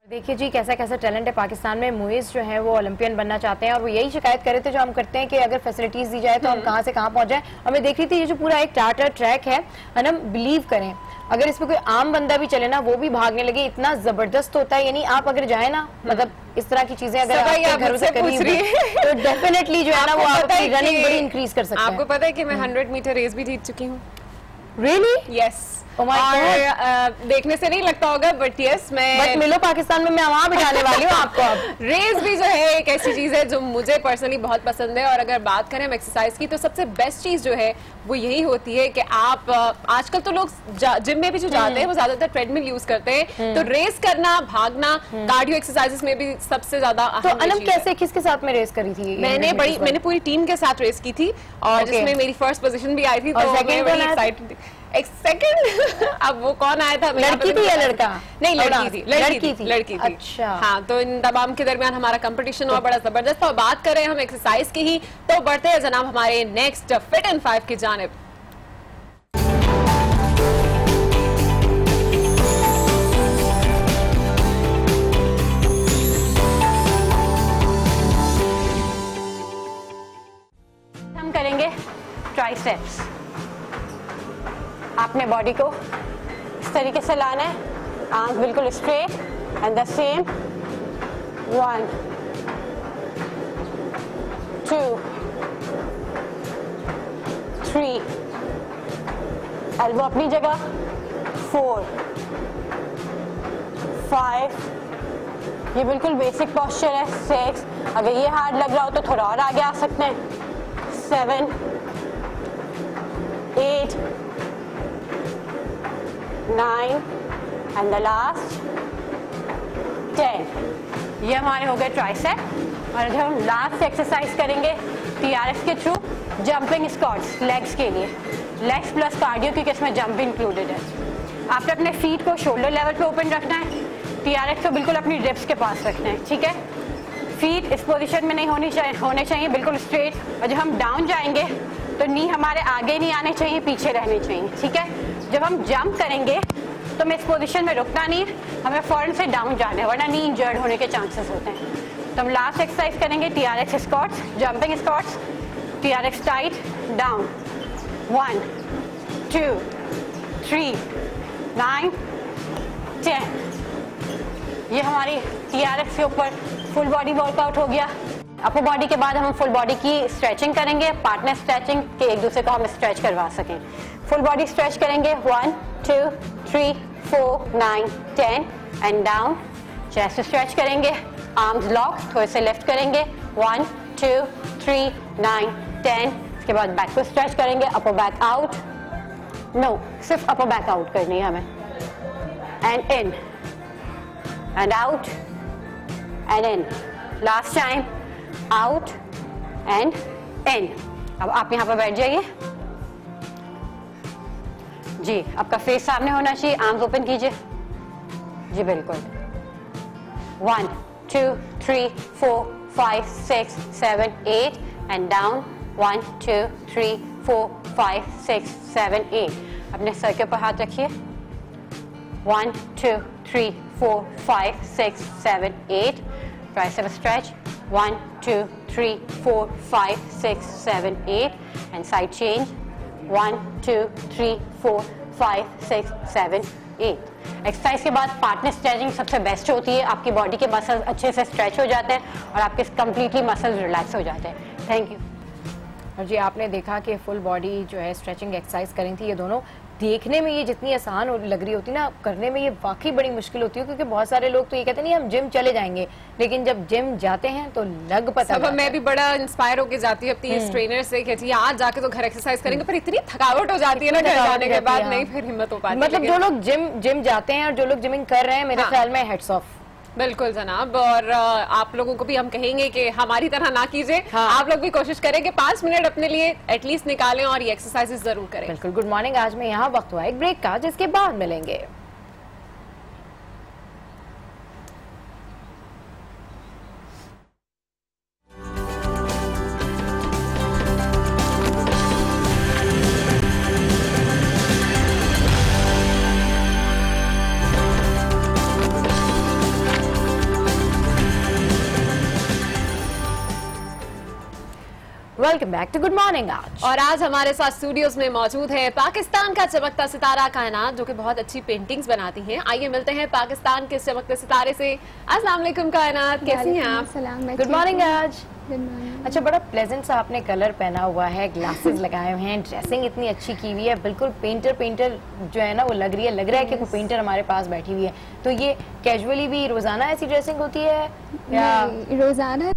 देखिए जी कैसा कैसा टैलेंट है पाकिस्तान में। मुइज़ जो है वो ओलंपियन बनना चाहते हैं और वो यही शिकायत कर रहे थे जो हम करते हैं कि अगर फैसिलिटीज दी जाए तो हम कहाँ से कहाँ पहुंच जाए। और मैं देख रही थी ये जो पूरा एक चार्टर ट्रैक है ना, बिलीव करें अगर इसमें कोई आम बंदा भी चले ना, वो भी भागने लगे, इतना जबरदस्त होता है। यानी आप अगर जाए ना, मतलब इस तरह की चीजें अगर आपके घर से करीब तो डेफिनेटली जो है ना वो आपकी रनिंग बड़ी इंक्रीज कर सकते हैं। आपको पता है कि मैं 100 मीटर रेस भी जीत चुकी हूँ। रियली? यस। और देखने से नहीं लगता होगा, बट यस मैं मिलो पाकिस्तान में मैं वहां बिठाने वाली हूँ आपको। अब रेस भी जो है एक ऐसी चीज है जो मुझे पर्सनली बहुत पसंद है। और अगर बात करें हम एक्सरसाइज की, तो सबसे बेस्ट चीज जो है वो यही होती है कि आप आजकल तो लोग जिम में भी जो जाते हैं वो ज्यादातर ट्रेडमिल यूज करते हैं, तो रेस करना, भागना, कार्डियो एक्सरसाइजेस में भी सबसे ज्यादा। तो अनम कैसे, किसके साथ में रेस करी थी? मैंने पूरी टीम के साथ रेस की थी और जिसमें मेरी फर्स्ट पोजीशन भी आई थी, तो मैं बड़ी एक्साइटेड थी। एक सेकंड, अब वो कौन आया था? लड़की थी या लड़का? नहीं, लड़की थी। अच्छा। हाँ, तो इन तमाम के दरमियान हमारा कंपटीशन हुआ बड़ा जबरदस्त। और बात करें हम एक्सरसाइज की ही, तो बढ़ते हैं जनाब हमारे नेक्स्ट फिट एंड 5 की जानिब। हम करेंगे ट्राइसेप्स। आपने बॉडी को इस तरीके से लाना है, आर्म्स बिल्कुल straight and the same. 1 2 3, elbow अपनी जगह। 4 5, ये बिल्कुल बेसिक पोस्चर है। 6, अगर ये हार्ड लग रहा हो तो थोड़ा और आगे आ सकते हैं। 7 8 9 एंड द लास्ट 10। ये हमारे हो गए ट्राइसेप। और जब हम लास्ट एक्सरसाइज करेंगे TRX के थ्रू, जंपिंग स्क्वाट्स लेग्स के लिए, लेग्स प्लस कार्डियो, क्योंकि इसमें जंप इंक्लूडेड है। आपने अपने फीट को शोल्डर लेवल पे ओपन रखना है, TRX को बिल्कुल अपनी रिब्स के पास रखना है, ठीक है। फीट इस पोजीशन में नहीं होने चाहिए, बिल्कुल स्ट्रेट। और जब हम डाउन जाएंगे तो नी हमारे आगे नहीं आने चाहिए, पीछे रहने चाहिए, ठीक है। जब हम जंप करेंगे तो हमें इस पोजीशन में रुकना नहीं, हमें फौरन से डाउन जाना है, वरना नी इंजर्ड होने के चांसेस होते हैं। तो हम लास्ट एक्सरसाइज करेंगे TRX squats, jumping squats, TRX tight, down. 1 2 3 9 10। ये हमारी TRX के ऊपर फुल बॉडी वर्कआउट हो गया। अपर बॉडी के बाद हम फुल बॉडी की स्ट्रेचिंग करेंगे, पार्टनर स्ट्रेचिंग, के एक दूसरे को हम स्ट्रेच करवा सकें। फुल बॉडी स्ट्रेच करेंगे। 1 2 3 4 9 10 एंड डाउन। चेस्ट स्ट्रेच करेंगे, आर्म्स लॉक, थोड़े से लिफ्ट करेंगे। 1 2 3 9 10। इसके बाद बैक को स्ट्रेच करेंगे, अपर बैक आउट, नो सिर्फ अपर बैक आउट करनी है हमें। And in and out and in, last time, out and in. अब आप यहाँ पर बैठ जाइए, जी, आपका फेस सामने होना चाहिए, आर्म्स ओपन कीजिए जी, बिल्कुल। 1 2 3 4 5 6 7 8 एंड डाउन। 1 2 3 4 5 6 7 8। अपने सर के ऊपर हाथ रखिए। 1 2 3 4 5 6 7 8। Tricep stretch. 1 2 3 4 5 6 7 8 and side change. 1 2 3 4 5 6 7 8। Exercise के बाद पार्टनर स्ट्रेचिंग सबसे बेस्ट होती है। आपकी बॉडी के मसल्स अच्छे से स्ट्रेच हो जाते हैं और आपके कंप्लीटली मसल्स रिलैक्स हो जाते हैं। Thank you. और जी आपने देखा कि फुल बॉडी जो है स्ट्रेचिंग एक्सरसाइज करी थी। ये दोनों देखने में ये जितनी आसान लग रही होती ना, करने में ये वाकई बड़ी मुश्किल होती है, क्योंकि बहुत सारे लोग तो ये कहते नहीं हम जिम चले जाएंगे, लेकिन जब जिम जाते हैं तो लग पता सब। मैं भी बड़ा इंस्पायर होकर जाती हूँ अपनी इस ट्रेनर से कि आज जाके तो घर एक्सरसाइज करेंगे, पर इतनी थकावट हो जाती है ना घर जाने के बाद, नहीं फिर हिम्मत हो पाती। मतलब जो लोग जिम जाते हैं और जो लोग जिमिंग कर रहे हैं, मेरे ख्याल में हेड्स ऑफ। बिल्कुल जनाब। और आप लोगों को भी हम कहेंगे कि हमारी तरह ना कीजिए। आप लोग भी कोशिश करें कि 5 मिनट अपने लिए एटलीस्ट निकालें और ये एक्सरसाइजेस जरूर करें। बिल्कुल। Good morning. आज में यहाँ वक्त हुआ एक ब्रेक का, जिसके बाद मिलेंगे। Welcome back to good morning. आज हमारे साथ स्टूडियोज में मौजूद है पाकिस्तान का चमकता सितारा कायनात, जो कि बहुत अच्छी पेंटिंग्स बनाती हैं। आइए मिलते हैं पाकिस्तान के चमकते सितारे से। अस्सलाम वालेकुम कायनात, कैसी हैं आप? Good morning. आज अच्छा, बड़ा प्लेजेंट सा आपने कलर पहना हुआ है, ग्लासेस लगाए हुए हैं, ड्रेसिंग इतनी अच्छी की हुई है, बिल्कुल पेंटर जो है ना वो लग रहा है कि कोई पेंटर हमारे पास बैठी हुई है। तो ये कैजुअली भी रोजाना ऐसी ड्रेसिंग होती है या रोजाना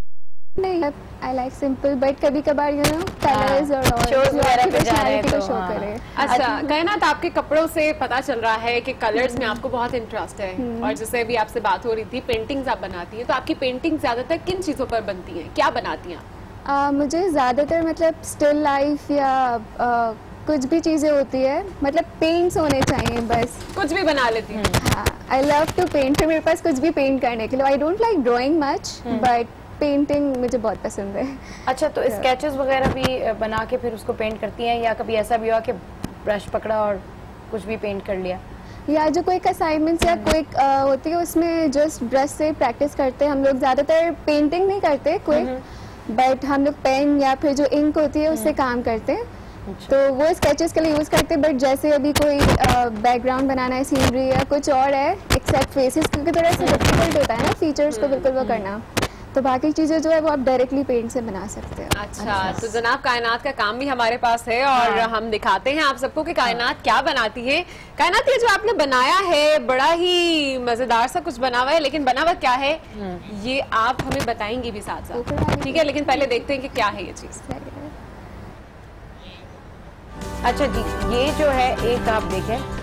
नहीं? आई लाइक सिंपल, बट कभी कभार यू नो कलर्स और शोज वगैरह पे जा रहे हैं तो शो करें। अच्छा कायनात, आपके कपड़ों से पता चल रहा है कि कलर्स में आपको बहुत इंटरेस्ट है, और जैसे अभी आपसे बात हो रही थी पेंटिंग्स आप बनाती हैं, तो आपकी पेंटिंग ज्यादातर किन चीजों पर बनती है, क्या बनाती हैं? मुझे ज्यादातर मतलब स्टिल लाइफ या कुछ भी चीजें होती है, मतलब पेंट्स होने चाहिए, बस कुछ भी बना लेती हूँ। I love to paint. मेरे पास कुछ भी पेंट करने के लिए, I don't like drawing much, but painting मुझे बहुत पसंद है। अच्छा, तो स्केचेस वगैरह भी बना के फिर उसको पेंट करती हैं, या कभी ऐसा भी हुआ कि ब्रश पकड़ा और कुछ भी पेंट कर लिया? या जो कोई असाइनमेंट्स या कोई होती है उसमें जस्ट ब्रश से प्रैक्टिस करते हैं हम लोग। ज़्यादातर पेंटिंग नहीं करते कोई, बट हम लोग पेन या फिर जो इंक होती है उससे काम करते हैं। तो वो स्केचेस के लिए यूज़ करते हैं, बट जैसे अभी कोई बैकग्राउंड बनाना है, सीनरी या कुछ और है एक्सेप्ट फेसेस, क्योंकि थोड़ा सा डिफिकल्ट होता है ना फीचर्स को बिल्कुल वो करना, तो बाकी चीजें जो है वो आप डायरेक्टली पेंट से बना सकते हैं। अच्छा, तो जनाब कायनात का काम भी हमारे पास है, और हम दिखाते हैं आप सबको कि कायनात क्या बनाती है। कायनात, ये जो आपने बनाया है बड़ा ही मजेदार सा कुछ बना हुआ है, लेकिन बना हुआ क्या है ये आप हमें बताएंगे भी साथ साथ, ठीक है? लेकिन पहले देखते हैं कि क्या है ये चीज। अच्छा जी, ये जो है एक आप देखें,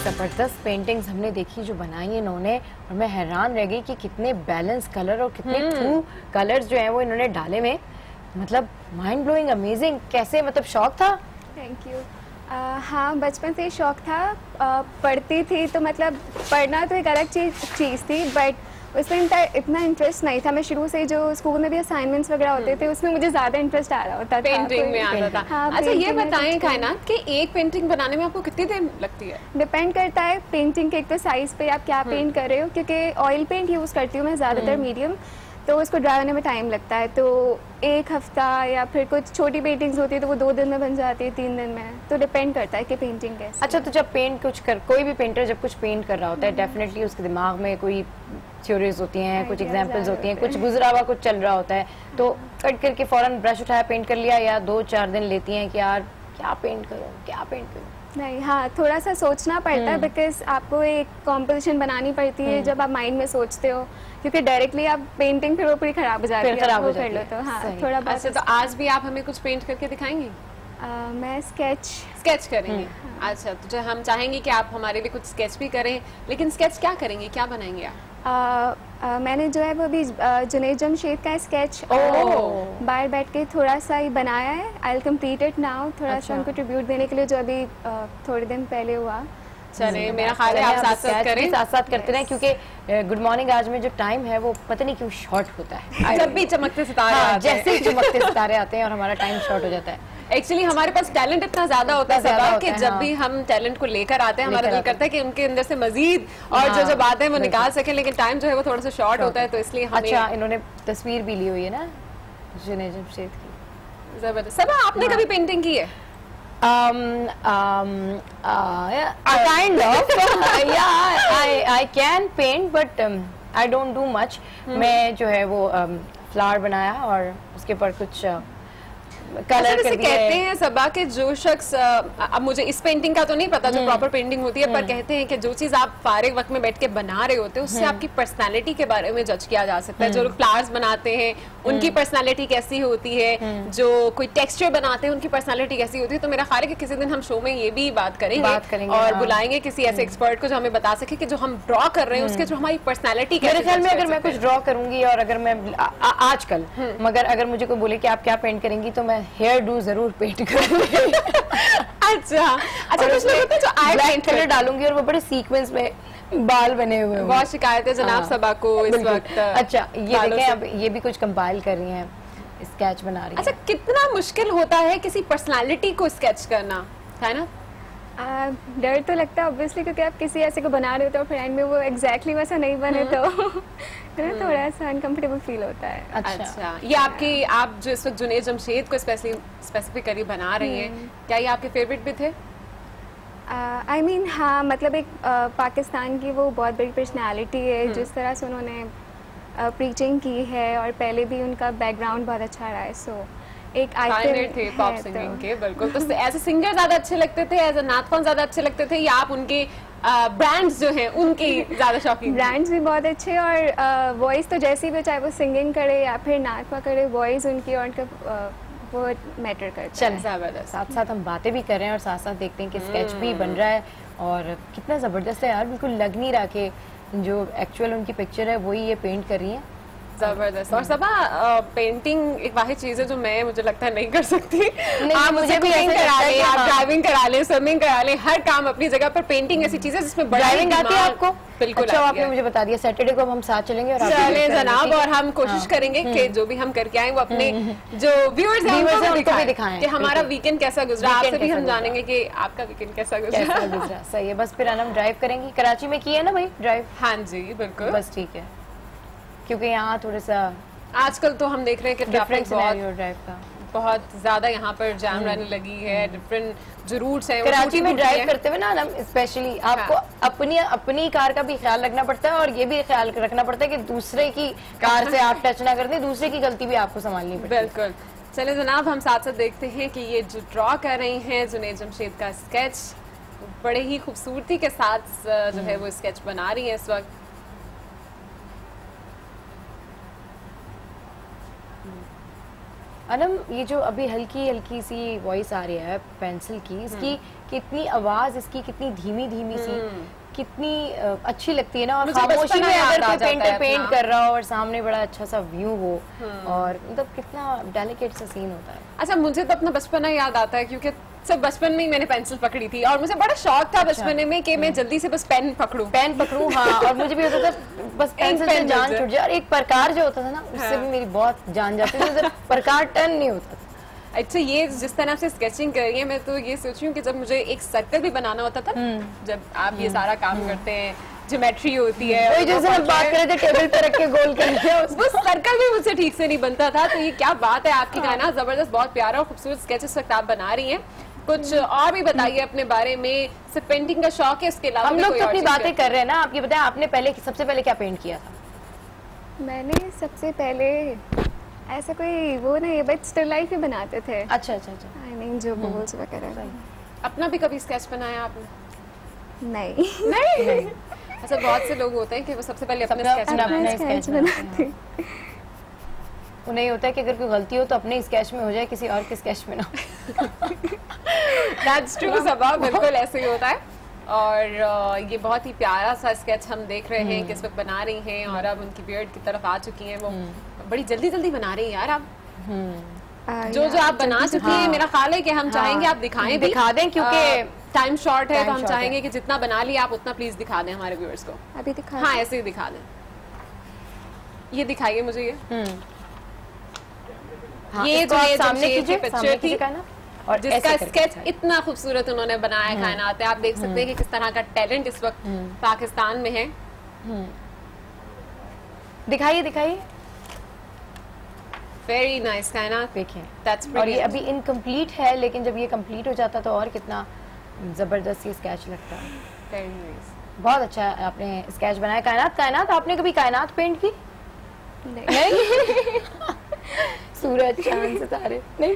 जबरदस्त पेंटिंग्स हमने देखी जो बनाई है इन्होंने, और मैं हैरान रह गई कि कितने बैलेंस कलर और कितने ट्रू कलर्स जो हैं वो इन्होंने डाले में, मतलब माइंड ब्लोइंग, अमेजिंग। कैसे, मतलब शौक था? Thank you. हाँ, बचपन से शौक था। पढ़ती थी तो मतलब पढ़ना तो एक अलग चीज़ थी, बट उसमें इतना इंटरेस्ट नहीं था। मैं शुरू से जो स्कूल में भी असाइनमेंट्स वगैरह होते थे उसमें मुझे ज़्यादा इंटरेस्ट आ रहा होता था, पेंटिंग में आता था। हाँ, अच्छा ये बताएं कायनात कि एक पेंटिंग बनाने में आपको कितनी देर लगती है? डिपेंड करता है पेंटिंग के एक तो साइज पे आप क्या पेंट कर रहे हो, क्योंकि ऑयल पेंट यूज़ करती हूँ मैं ज़्यादातर मीडियम, तो उसको ड्राई होने में टाइम लगता है। तो एक हफ्ता या फिर कुछ छोटी पेंटिंग्स होती है तो वो 2 दिन में बन जाती है, 3 दिन में, तो डिपेंड करता है कि पेंटिंग कैसे। अच्छा, तो जब पेंट कोई भी पेंटर जब कुछ पेंट कर रहा होता है, डेफिनेटली उसके दिमाग में कोई थ्योरीज होती हैं, कुछ एग्जांपल्स होती हैं, कुछ गुजरा हुआ कुछ चल रहा होता है, तो कट करके फौरन ब्रश उठाया पेंट कर लिया, या 2-4 दिन लेती हैं कि यार क्या पेंट करूँ? नहीं, हाँ, थोड़ा सा सोचना पड़ता है, बिकॉज आपको एक कॉम्पोजिशन बनानी पड़ती है जब आप माइंड में सोचते हो, क्योंकि डायरेक्टली आप पेंटिंग फिर वो पूरी खराब हो जाती है, खराब हो जाती है। तो हाँ, थोड़ा बहुत। अच्छा, तो आज भी आप हमें कुछ पेंट करके दिखाएंगी? मैं स्केच करेंगे। अच्छा, तो हम चाहेंगे कि आप हमारे लिए कुछ स्केच भी करें, लेकिन स्केच क्या करेंगे, क्या बनाएंगे आप? मैंने जो है वो अभी जुनैद जमशेद का स्केच बाहर बैठ के थोड़ा सा ही बनाया है। I will complete it now, थोड़ा सा उनको ट्रिब्यूट देने के लिए, जो अभी थोड़े दिन पहले हुआ। चले, मेरा ख्याल है आप साथ करें, साथ करते रहें, क्योंकि गुड मॉर्निंग आज में जो टाइम है वो पता नहीं क्यों शॉर्ट होता है। जब भी चमकते सितारे आते हैं, जैसे ही चमकते सितारे आते हैं और हमारा टाइम शॉर्ट हो जाता है। एक्चुअली हमारे पास टैलेंट इतना ज्यादा होता है कि जब भी हम टैलेंट को लेकर आते हैं, हमारा दिल करता है कि उनके अंदर से मजीद और जो बातें वो निकाल सकें, लेकिन टाइम जो है वो थोड़ा सा शॉर्ट होता है, तो इसलिए हमें। अच्छा, इन्होंने तस्वीर भी ली हुई है ना जुनैद जमशेद की, जबरदस्त। सबा, आपने कभी पेंटिंग की है? kind of yeah, I can paint but I don't do much। मैं जो है वो फ्लावर बनाया और उसके ऊपर कुछ कलर कर दिया। कहते हैं सबा के जो शख्स, अब मुझे इस पेंटिंग का तो नहीं पता जो प्रॉपर पेंटिंग होती है, पर कहते हैं कि जो चीज आप फारिग वक्त में बैठ के बना रहे होते हैं उससे आपकी पर्सनालिटी के बारे में जज किया जा सकता है। जो लोग फ्लावर्स बनाते हैं उनकी पर्सनालिटी कैसी होती है, जो कोई टेक्सचर बनाते हैं उनकी पर्सनालिटी कैसी होती है। तो मेरा ख्याल है कि किसी दिन हम शो में ये भी बात करेंगे और बुलाएंगे किसी ऐसे एक्सपर्ट को जो हमें बता सके कि जो हम ड्रॉ कर रहे हैं उसके जो हमारी पर्सनालिटी। मेरे ख्याल में अगर मैं कुछ ड्रॉ करूंगी और अगर मैं आजकल मगर अगर मुझे कोई बोले कि आप क्या पेंट करेंगी, तो मैं हेयर डू जरूर पेंट करूंगी। अच्छा, कुछ लोग होते हैं जो आई ब्लैक कलर डालूंगी और वो बड़े सीक्वेंस में बाल बने हुए हैं। बहुत शिकायतें जनाब सबा को इस वक्त। अच्छा, ये देखें, अब ये भी कुछ कंपाइल कर रही हैं, स्केच बना रही हैं। अच्छा, कितना मुश्किल होता है किसी पर्सनालिटी को स्केच करना, है ना? डर तो लगता है ऑब्वियसली, क्योंकि आप किसी ऐसे को बना रहे हो तो फिर एंड में वो एग्जैक्टली वैसा नहीं बने तो थोड़ा सा अनकंफर्टेबल फील होता है। अच्छा, ये आप जो इस वक्त जुनैद जमशेद को स्पेसिफिकली बना रही हैं, क्या ये आपके फेवरेट भी थे? आई मीन हाँ, मतलब एक पाकिस्तान की वो बहुत बड़ी पर्सनैलिटी है, जिस तरह से उन्होंने प्रीचिंग की है और पहले भी उनका बैकग्राउंड बहुत अच्छा रहा है। सो एक आइकन थे पॉप सिंगिंग के, बिल्कुल। तो ऐसे सिंगर ज्यादा अच्छे लगते थे, एज अ नात ख्वान ज्यादा अच्छे लगते थे, या आप उनके ब्रांड्स जो हैं उनकी ज्यादा शौकीन? ब्रांड्स भी बहुत अच्छे और वॉइस तो जैसी भी, चाहे वो सिंगिंग करे या फिर नात ख्वान करे, वॉइस उनकी और उनका वो मैटर करता है। जबरदस्त। साथ साथ हम बातें भी कर रहे हैं और साथ साथ देखते हैं कि स्केच भी बन रहा है और कितना जबरदस्त है यार, बिल्कुल लग नहीं रहा कि जो एक्चुअल उनकी पिक्चर है वही ये पेंट कर रही है। जबरदस्त। और सबा, पेंटिंग एक वाहिद चीज है जो मुझे लगता है नहीं कर सकती। आप मुझे कुकिंग करा लें, आप ड्राइविंग करा लें, स्विमिंग करा लें, हर काम अपनी जगह पर। पेंटिंग ऐसी चीज है जिसमें ड्राइविंग आती है आपको? बिल्कुल। अच्छा, आपने मुझे बता दिया। सैटरडे को हम साथ चलेंगे और चले जनाब, और हम कोशिश करेंगे कि जो भी हम करके आए वो अपने जो व्यूअर्स हैं उनको भी दिखाएं कि हमारा वीकेंड कैसा गुजरा। आपसे भी हम जानेंगे कि आपका वीकेंड कैसा गुजरा। सही है। बस फिर हम ड्राइव करेंगे। कराची में की है ना भाई ड्राइव? हाँ जी, बिल्कुल। बस ठीक है, क्योंकि यहाँ थोड़ा सा आजकल तो हम देख रहे हैं कि ट्रैफिक ड्राइव का बहुत ज्यादा यहाँ पर जाम रहने लगी है। डिफरेंट जो रूट्स हैं कराची में ड्राइव करते हुए ना स्पेशली आपको अपनी कार का भी ख्याल रखना पड़ता है और ये भी ख्याल रखना पड़ता है कि दूसरे की कार से आप टच ना कर दें, दूसरे की गलती भी आपको संभालनी पड़ती है। बिल्कुल। चले जनाब, हम साथ साथ देखते हैं कि ये जो ड्रॉ कर रही हैं जुनैद जमशेद का स्केच, बड़े ही खूबसूरती के साथ जो है वो स्केच बना रही है इस वक्त। अनम, ये जो अभी हल्की हल्की सी वॉइस आ रही है पेंसिल की, इसकी कितनी आवाज, इसकी कितनी धीमी धीमी सी, कितनी अच्छी लगती है ना। और खामोशी में अगर कोई पेंटर पेंट कर रहा हो और सामने बड़ा अच्छा सा व्यू हो, और मतलब कितना डेलिकेट सा सीन होता है। अच्छा, मुझे तो अपना बचपना याद आता है, क्योंकि सब बचपन में ही मैंने पेंसिल पकड़ी थी और मुझे बड़ा शौक था बचपन में कि मैं जल्दी से बस पेन पकड़ूं। हाँ, और मुझे भी होता था बस पेंसिल से जान छूट जाए। और एक प्रकार जो होता था ना, उससे भी मेरी बहुत जान जाती थी, प्रकार टर्न नहीं होता था। अच्छा, ये जिस तरह से स्केचिंग कर रही है, मैं तो ये सोच रही हूँ कि जब मुझे एक सर्कल भी बनाना होता था, जब आप ये सारा काम करते हैं, ज्योमेट्री होती है, वही जैसे हम बात कर रहे थे टेबल पे रख के गोल करके, वो सर्कल भी मुझसे ठीक से नहीं बनता था। तो ये क्या बात है आपकी कायनात, जबरदस्त, बहुत प्यारा और खूबसूरत स्केचेस वक्त आप बना रही हैं। कुछ और भी बताइए अपने बारे में। सिर्फ पेंटिंग का शौक है, इसके अलावा हम लोग तो अपनी बातें कर रहे हैं ना, आप ये बताएं आपने सबसे पहले क्या पेंट किया था? मैंने सबसे पहले ऐसा कोई वो नहीं, बट स्टिल लाइफ ही बनाते थे। अच्छा। आई मीन जो बॉल्स वगैरह। अपना भी कभी स्केच बनाया आपने? नहीं। अच्छा, बहुत से लोग होते हैं कि वो सबसे पहले अपना स्केच बनाते हैं। उन्हें होता है कि अगर कोई गलती हो तो अपने स्केच में हो जाए, किसी और के स्केच में ना। That's true, सबा बिल्कुल ऐसे ही होता है। और ये बहुत ही प्यारा सा स्केच हम देख रहे हैं किस वक्त बना रही हैं, और अब उनकी बियर्ड की तरफ आ चुकी हैं। वो बड़ी जल्दी जल्दी बना रही हैं यार आप। जो आप बना चुकी हैं, मेरा ख्याल है कि हम चाहेंगे आप दिखा दें, क्योंकि टाइम शॉर्ट है, तो हम चाहेंगे कि जितना बना लिया आप उतना प्लीज दिखा दें हमारे व्यूअर्स को। अभी दिखा? हाँ, ऐसे ही दिखा दें। ये दिखाइए मुझे ये जो सामने की पिक्चर थी और जिसका स्केच इतना खूबसूरत उन्होंने बनाया कायनात है। आप देख सकते हैं कि किस तरह का टैलेंट इस वक्त पाकिस्तान में है। दिखाइए। वेरी नाइस कायनात, देखिए। और ये अभी इनकम्प्लीट है, लेकिन जब ये कंप्लीट हो जाता तो और कितना जबरदस्त ये स्केच लगता है। वेरी नाइस, बहुत अच्छा आपने स्केच बनाया। कायनात आपने कभी कायनात पेंट की? नहीं। सूरज, चांद, सितारे? नहीं।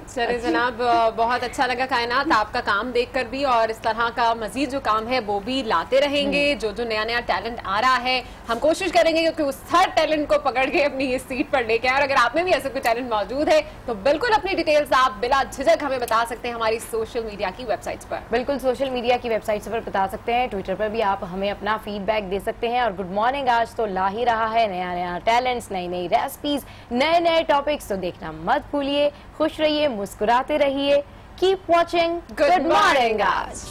चले जनाब, बहुत अच्छा लगा कायनात आपका काम देखकर भी, और इस तरह का मजीद जो काम है वो भी लाते रहेंगे। जो नया टैलेंट आ रहा है हम कोशिश करेंगे क्योंकि उस हर टैलेंट को पकड़ के अपनी इस सीट पर लेके आए। और अगर आप में भी ऐसा कोई टैलेंट मौजूद है तो बिल्कुल अपनी डिटेल्स आप बिला झिझक हमें बता सकते हैं हमारी सोशल मीडिया की वेबसाइट्स पर। बिल्कुल, सोशल मीडिया की वेबसाइट्स पर बता सकते हैं, ट्विटर पर भी आप हमें अपना फीडबैक दे सकते हैं। और गुड मॉर्निंग आज तो ला ही रहा है नया टैलेंट्स, नई रेसिपीज, नए टॉपिक्स, तो देखना मत भूलिए। खुश रहिए, मुस्कुराते रहिए। कीप वॉचिंग गुड मॉर्निंग आज।